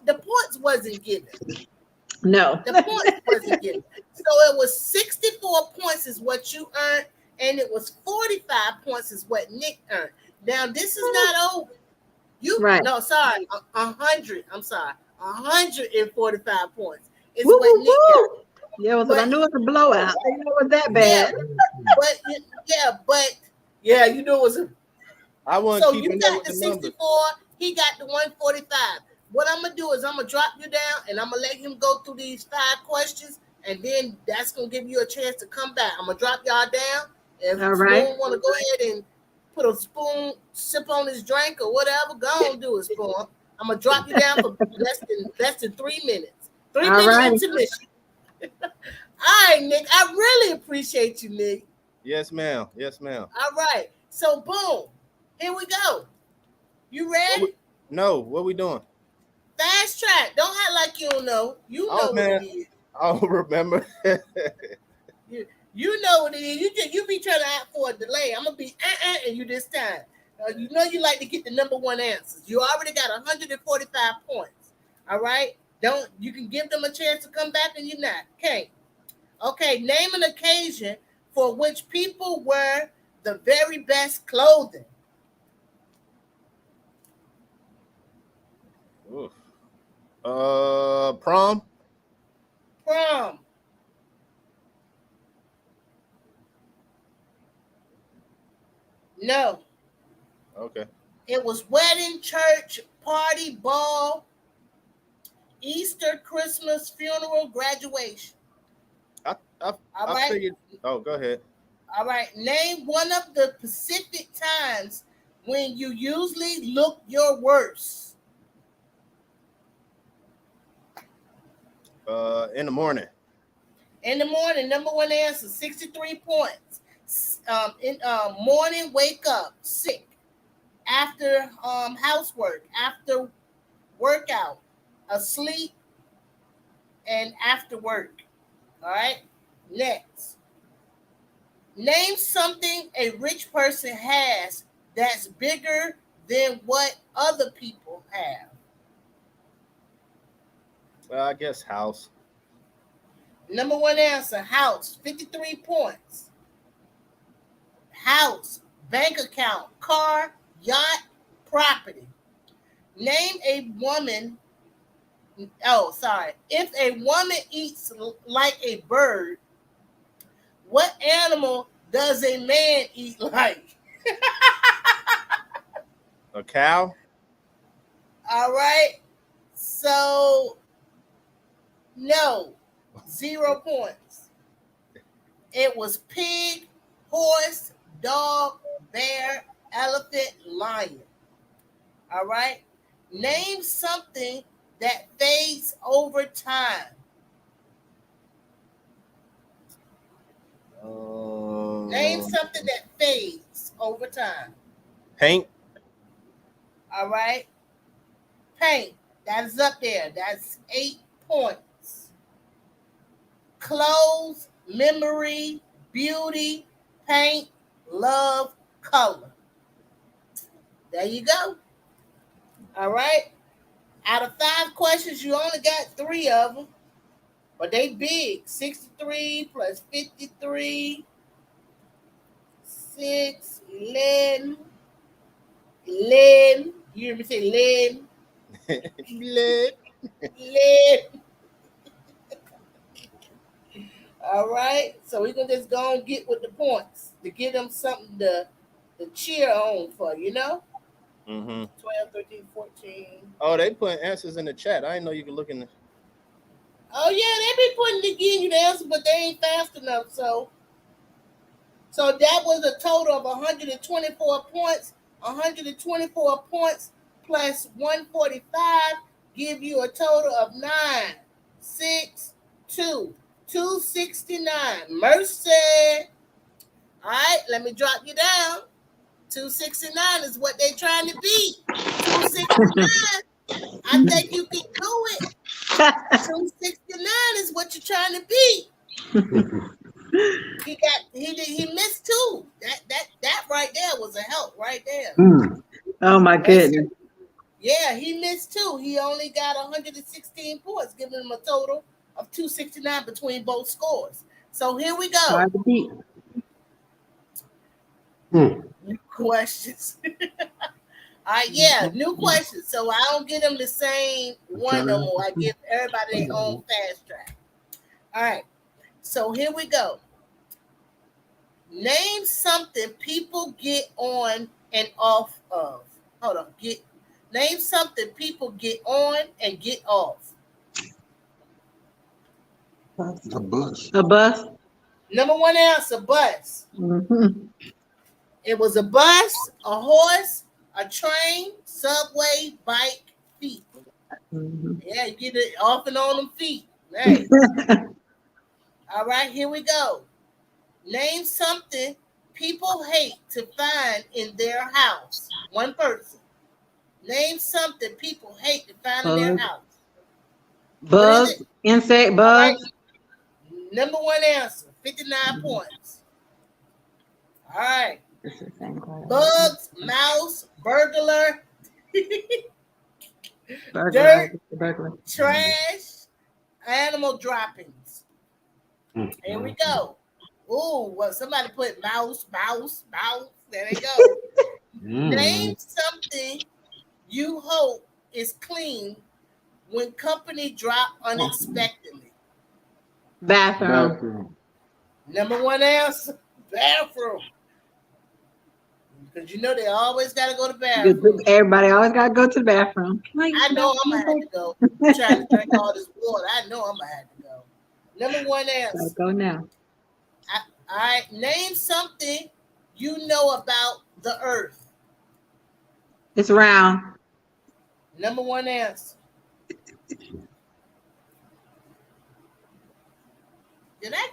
the points wasn't given. No. The points wasn't given. So it was 64 points is what you earned, and it was 45 points is what Nick earned. Now this is not over. You Right. no, sorry, 100. I'm sorry, 145 points is Woo, what woo, Nick got. woo. Yeah, so I But knew it was a blowout. I didn't know it was that yeah, bad. but yeah, you know it was. I wasn't So you keeping up got with the the numbers. 64. He got the 145. What I'm gonna do is I'm gonna drop you down and I'm gonna let him go through these 5 questions, and then that's gonna give you a chance to come back. I'm gonna drop y'all down. All If right. Spoon want to go ahead and put a spoon sip on his drink or whatever, go on do it, Spoon. I'm gonna drop you down for less than 3 minutes. Three All minute right. intermission. All right, Nick. I really appreciate you, Nick. Yes, ma'am. Yes, ma'am. All right. So boom. Here we go. You What we, ready? no, what we doing? Fast track. Don't act like you don't know. You Oh know what man, it is. I don't remember. You know what it is. You be trying to act for a delay. I'm gonna be and you this time. You know you like to get the number one answers. You already got 145 points. All right. Don't you can give them a chance to come back and you're not. Okay. Okay. Name an occasion for which people wear the very best clothing. Oof. Prom. Prom. No. Okay. It was wedding, church, party, ball, Easter, Christmas, funeral, graduation. I I All I right. figured. Oh, go ahead. All right. Name one of the specific times when you usually look your worst. In the morning. In the morning, number one answer, 63 points. Morning, wake up, sick. After housework, after workout, asleep, and after work. All right. Next, name something a rich person has that's bigger than what other people have. I guess house. Number one answer, house, 53 points. House, bank account, car, yacht, property. Name a woman. Oh, sorry. If a woman eats like a bird, what animal does a man eat like? A cow. All right. So, no, 0 points. It was pig, horse, dog, bear, elephant, lion. All right. Name something that fades over time. Name something that fades over time. Paint. All right. Paint. That is up there. That's 8 points. Clothes, memory, beauty, paint, love, color. There you go. All right. Out of 5 questions, you only got 3 of them, but they big. 63 plus 53, 6, 11. 11. You hear me say 11? Blood. 11. All right. So we're going to just go and get with the points to give them something to cheer on for, you know? Mm-hmm. 12, 13, 14. Oh, they put answers in the chat. I didn't know you could look in the. Oh, yeah, they be giving you the answer, but they ain't fast enough. So that was a total of 124 points. 124 points plus 145 give you a total of 962. 269. Mercy. All right, let me drop you down. 269 is what they're trying to beat. 269. I think you can do it. 269 is what you're trying to beat. He missed 2. That right there was a help right there. Oh my goodness. Yeah, he missed 2. He only got 116 points, giving him a total of 269 between both scores. So here we go. Hard to beat. New questions. All right, yeah, new questions. So I don't give them the same one no more. I give everybody their own fast track. All right. So here we go. Name something people get on and off of. Hold on. Name something people get on and get off. A bus. A bus. Number one answer, bus. Mm-hmm. It was a bus, a horse, a train, subway, bike, feet. Mm-hmm. Yeah, you get it off and on them feet. Right. All right, here we go. Name something people hate to find in their house. One person. Name something people hate to find in their house. Bugs, insect, bugs. Right. Number one answer, 59 points. All right. Bugs, mouse, burglar, dirt, trash, animal droppings. Here we go. Ooh, well, somebody put mouse. There they go. Name something you hope is clean when company drop unexpectedly. Bathroom. Number one answer, bathroom. Because you know they always got to go to the bathroom. Everybody always got to go to the bathroom. I know I'm going to have to go. I'm trying to drink all this water. I know I'm going to have to go. Number one answer. Let's go now. All right. Name something you know about the earth. It's round. Number one answer. Did I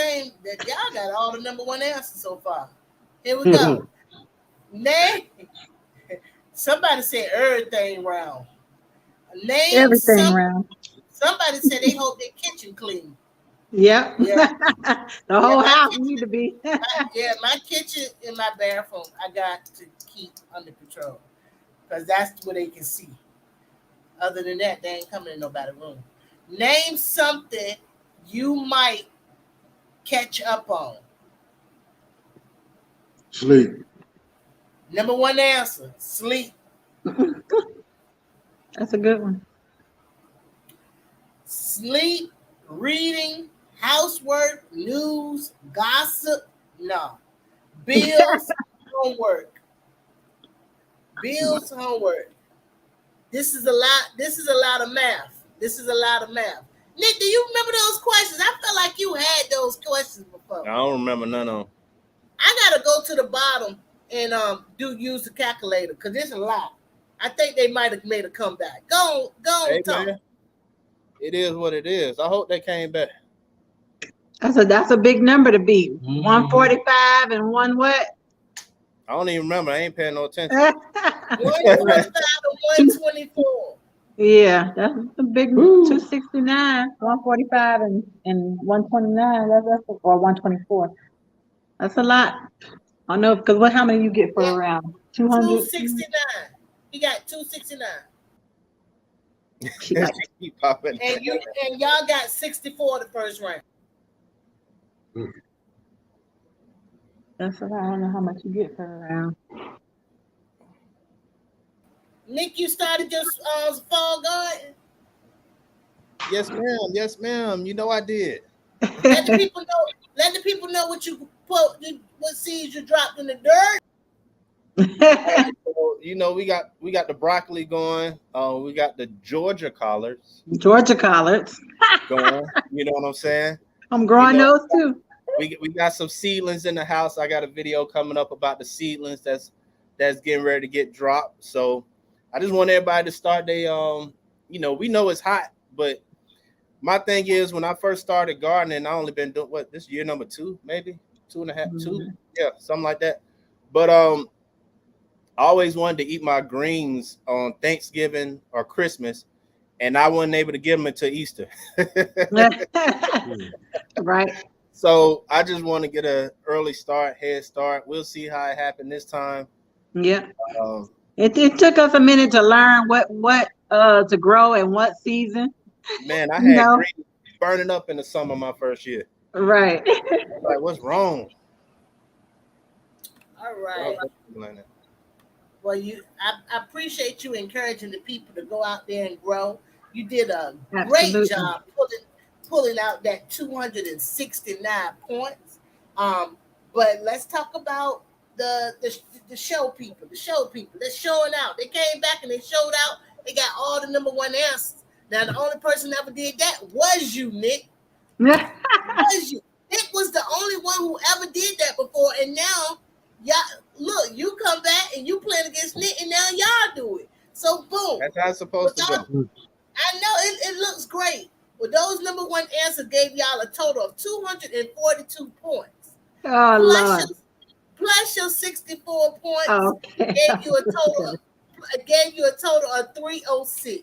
same. That y'all got all the number one answers so far. Here we go. Name. Somebody said everything round. Name Everything some. round. Somebody said they hope their kitchen clean. Yep. Yeah. The whole my house kitchen, need to be. my kitchen and my bathroom I got to keep under control because that's where they can see. Other than that, they ain't coming in nobody's room. Name something you might catch up on. Sleep. Number one answer: sleep. That's a good one. Sleep, reading, housework, news, gossip. No. Bills, homework. Bills, homework. This is a lot. This is a lot of math. This is a lot of math. Nick, do you remember those questions? I felt like you had those questions before. I don't remember none of them. I gotta go to the bottom and use the calculator because there's a lot. I think they might have made a comeback. Go on, Hey, Tom. man, it is what it is. I hope they came back. That's a big number to beat. 145 and one what? I don't even remember. I ain't paying no attention. 145 and 124. Yeah, that's a big 269, 145 and 129. That's or 124. That's a lot. I know because how many you get for around 200? 269. He got 269. Keep popping. And y'all got 64 the first round. That's a lot. I don't know how much you get for around. Nick, you started your fall garden? Yes, ma'am. Yes, ma'am. You know I did. Let the people know. Let the people know what you put, what seeds you dropped in the dirt. So, you know, we got the broccoli going. We got the Georgia collards. Georgia collards. Going. You know what I'm saying? I'm growing those too. We got some seedlings in the house. I got a video coming up about the seedlings that's getting ready to get dropped. So I just want everybody to start we know it's hot, but my thing is when I first started gardening, I only been doing this year number 2, maybe 2.5, 2, yeah, something like that. But I always wanted to eat my greens on Thanksgiving or Christmas, and I wasn't able to get them until Easter. Right. So I just want to get a early start, head start. We'll see how it happened this time. Yeah. It took us a minute to learn what to grow and what season. Man, I had greens burning up in the summer my first year. Right. Like, what's wrong? All right. Well, I appreciate you encouraging the people to go out there and grow. You did a great job pulling out that 269 points. But let's talk about the show people. The show people. They're showing out. They came back and they showed out. They got all the number one answers. Now, the only person that ever did that was you, Nick. Was you. Nick was the only one who ever did that before. And now, y'all, look, you come back and you playing against Nick, and now y'all do it. So, boom. That's how it's supposed to go. I know it looks great. Well, those number one answers gave y'all a total of 242 points. Oh, plus your 64 points okay. gave you a total of 306.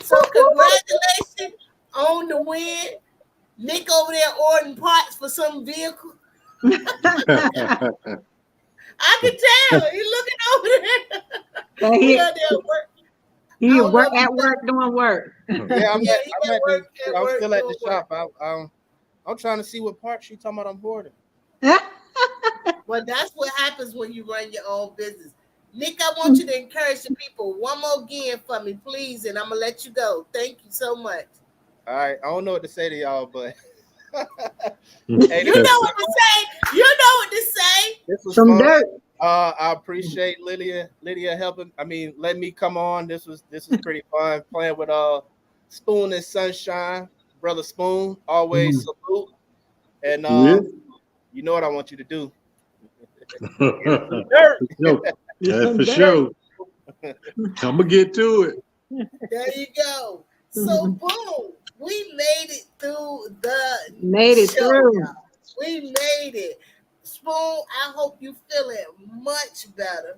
So congratulations on the win. Nick over there ordering parts for some vehicle. I can tell. He's looking over there. He work at work doing work. Yeah, I'm still at the shop. I'm trying to see what parts she talking about I'm boarding. Well, that's what happens when you run your own business. Nick, I want you to encourage the people one more again for me, please, and I'm gonna let you go. Thank you so much. All right, I don't know what to say to y'all, but hey, you know what to say. You know what to say. This was some fun. dirt. I appreciate Lydia helping. Let me come on. This was pretty fun playing with Spoon and Sunshine, brother Spoon. Always salute. And you know what I want you to do. That's for sure. I'm gonna get to it. There you go. So boom. We made it through the Made it show, through. y'all. We made it. Spoon, I hope you feeling much better.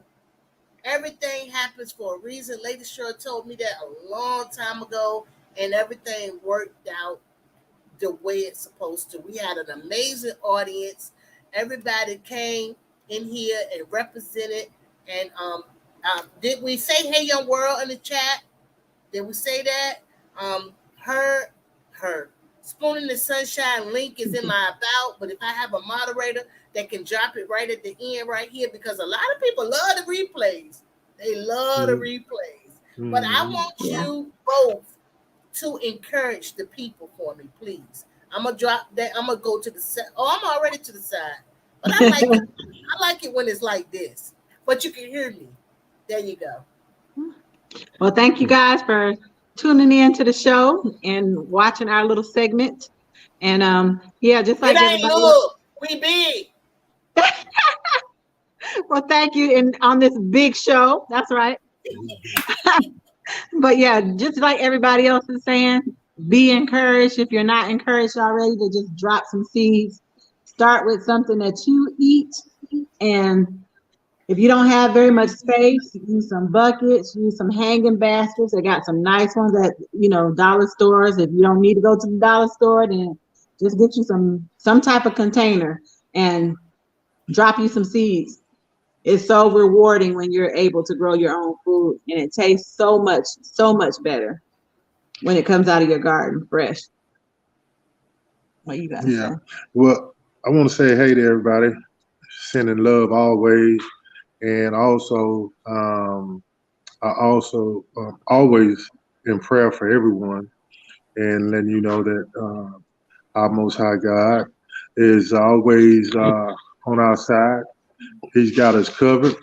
Everything happens for a reason. Lady Shore told me that a long time ago, and everything worked out the way it's supposed to. We had an amazing audience. Everybody came in here and represented. And did we say "Hey Young World" in the chat? Did we say that? Um, her, her Spoon in the Sunshine link is in my about. But if I have a moderator that can drop it right at the end, right here, because a lot of people love the replays. They love the replays. But I want you both to encourage the people for me, please. I'm gonna drop that. I'm gonna go to the side. Oh, I'm already to the side, but I like it. I like it when it's like this. But you can hear me. There you go. Well, thank you guys for tuning in to the show and watching our little segment. And yeah, just like It ain't everybody else. little. We big. Well, thank you. And on this big show, that's right. But yeah, just like everybody else is saying, be encouraged. If you're not encouraged already, to just drop some seeds. Start with something that you eat. And if you don't have very much space, use some buckets, use some hanging baskets. They got some nice ones at, dollar stores. If you don't need to go to the dollar store, then just get you some type of container and drop you some seeds. It's so rewarding when you're able to grow your own food, and it tastes so much better when it comes out of your garden fresh. What you got to say? Well, I want to say hey to everybody, sending love always, and also I also always in prayer for everyone, and letting you know that our Most High God is always on our side. He's got us covered.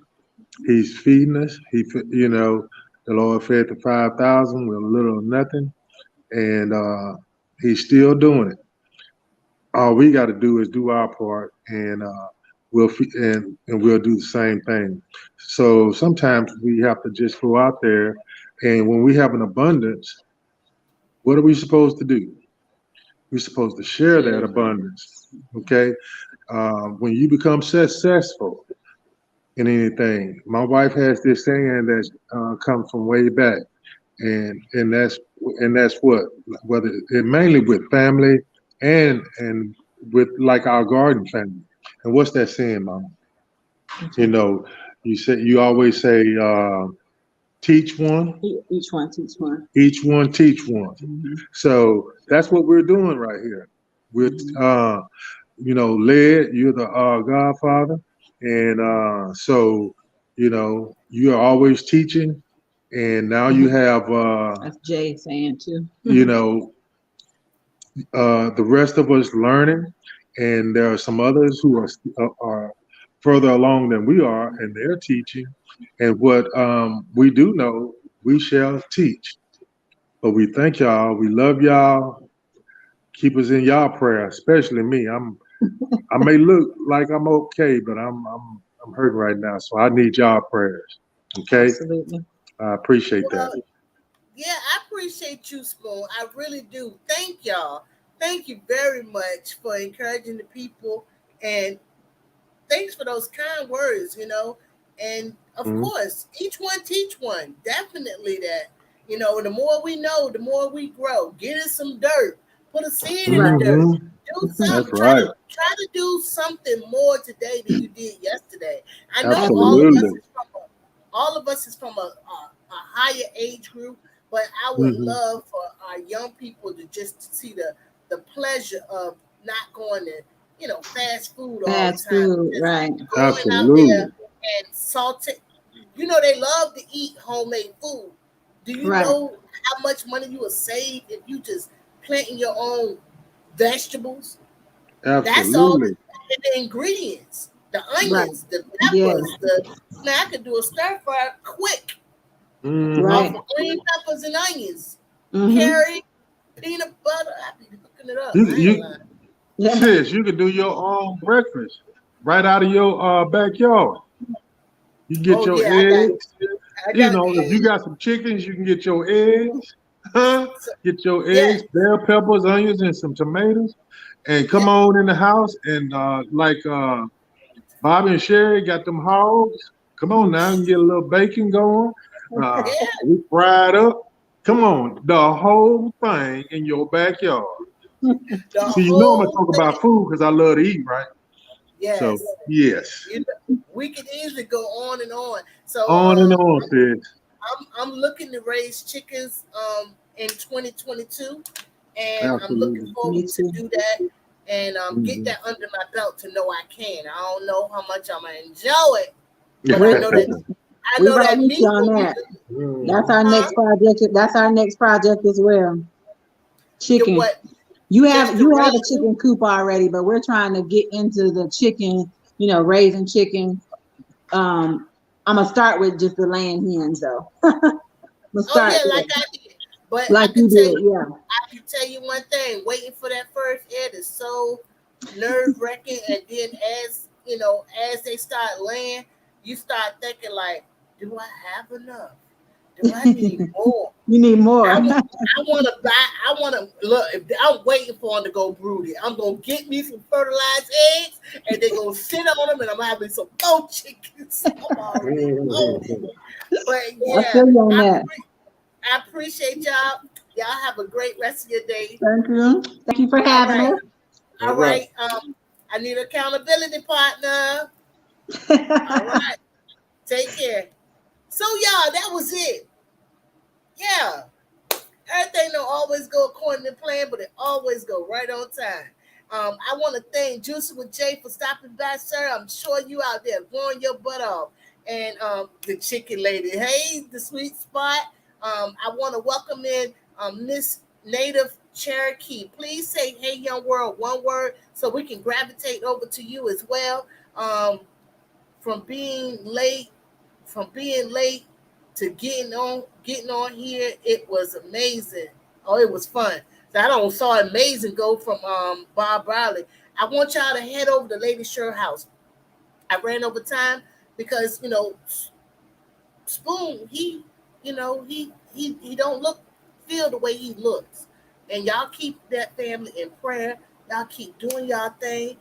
He's feeding us. The Lord fed the 5,000 with a little or nothing, and He's still doing it. All we got to do is do our part, and we'll do the same thing. So sometimes we have to just go out there, and when we have an abundance, what are we supposed to do? We're supposed to share that abundance. Okay, when you become successful in anything, my wife has this saying that comes from way back, and that's whether it mainly with family and with like our garden family. And what's that saying, Mama? You always say teach one, Each one teach one. each one teach one. So that's what we're doing right here. We're led. You're the Godfather, and so you are always teaching, and now you have That's Jay saying too. The rest of us learning, and there are some others who are further along than we are, and they're teaching. And what we do know, we shall teach. But we thank y'all. We love y'all. Keep us in y'all prayer, especially me. I may look like I'm okay, but I'm hurting right now, so I need y'all prayers. Okay, Absolutely. I appreciate that. Yeah, I appreciate you, Spoon. I really do. Thank y'all. Thank you very much for encouraging the people, and thanks for those kind words, And of course, each one teach one. Definitely that. The more we know, the more we grow. Get us some dirt. Put a seed in the dirt. Do something. That's right. Try to do something more today than you did yesterday. I know Absolutely. all of us is from a higher age group, but I would love for our young people to just see the pleasure of not going to fast food all the time. Right. Going Absolutely. out there and salted. They love to eat homemade food. Do you know how much money you will save if you just planting your own vegetables? Absolutely. That's all the ingredients, the onions, the peppers. Now I could do a stir fry quick off of green peppers and onions, carrot, peanut butter. I be cooking it up. Sis, you can do your own breakfast right out of your backyard. You get your eggs. If you got some chickens, you can get your eggs. Get your Yeah. eggs, bell peppers, onions, and some tomatoes, and come on in the house and Bobby and Sherry got them hogs. Come on now, and get a little bacon going. Yeah. We fried up. Come on, the whole thing in your backyard. The See, you know I'm gonna whole talk thing. about food because I love to eat, right? So Yes. yes, We could easily go on and on. So on and on, sis. I'm looking to raise chickens in 2022, and I'm looking Absolutely. forward to do that and get Mhm. that under my belt to know I can. I don't know how much I'm gonna enjoy it, but I know that We right with meat you on will be that. good. That's our Huh? next project. That's our next project as well. Get Chicken. what? You Just have to a raise chicken coop already, but we're trying to get into the chicken, raising chicken. I'm gonna start with just the laying hens though. We'll Oh start yeah, there. like I did. But Like you did, yeah. I can tell you one thing, waiting for that first egg is so nerve wracking, and then as they start laying, you start thinking like, do I have enough? Do I need more? You need more. I want to buy. I want to look. I'm waiting for them to go broody. I'm gonna get me some fertilized eggs, and they're gonna sit on them, and I'm having some more chickens. I'm already on it. But I yeah, feel you on that. I appreciate y'all. Y'all have a great rest of your day. Thank you. Thank you for All having right. us. All right. I need an accountability partner. All right. Take care. So y'all, that was it. Yeah. Everything don't always go according to plan, but it always go right on time. I want to thank Juicy with Jay for stopping by, sir. I'm sure you out there blowing your butt off. And the chicken lady, hey, the sweet spot. I want to welcome in Miss Native Cherokee. Please say, hey, young world, one word, so we can gravitate over to you as well. From being late to getting on here, it was amazing. Oh, it was fun. So I don't saw amazing go from Bob Riley. I want y'all to head over to Lady Sure House. I ran over time because Spoon, he don't feel the way he looks. And y'all keep that family in prayer. Y'all keep doing y'all thing.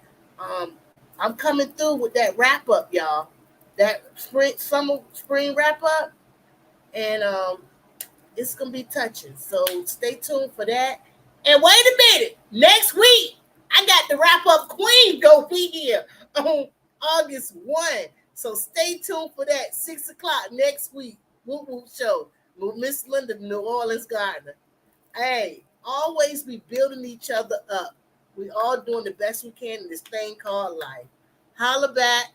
I'm coming through with that wrap up, y'all. That spring wrap up. And it's gonna be touching. So stay tuned for that. And wait a minute, next week I got the wrap up queen gonna be here on August 1. So stay tuned for that. 6:00 next week. Woop Woop Show with Miss Linda, New Orleans Gardner. Hey, always be building each other up. We all doing the best we can in this thing called life. Holla back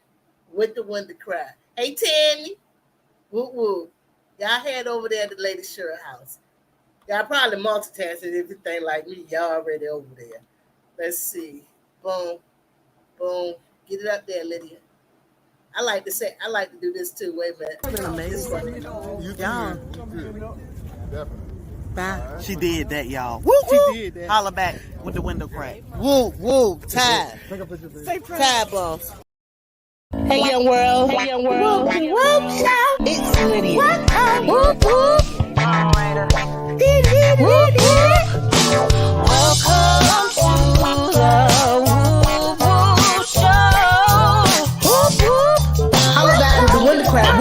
with the wind to cry. Hey Tammy, woo woo. Y'all head over there to Lady Sure House. Y'all probably multitasking everything like me. Y'all already over there. Let's see. Boom, boom. Get it up there, Lydia. I like to do this too. Wait a minute. It's been amazing. Y'all. Bye. She did that, y'all. Woo, woo. She did that. Holla back with the window crack. Woo, woo, time. Time, boss. Hey, young world. Hey, young world. Whoop, whoop, shout. It's Lydia. What up? Whoop, whoop. Welcome to the Woop Woop Show. Whoop, whoop. Holla back with the window crack.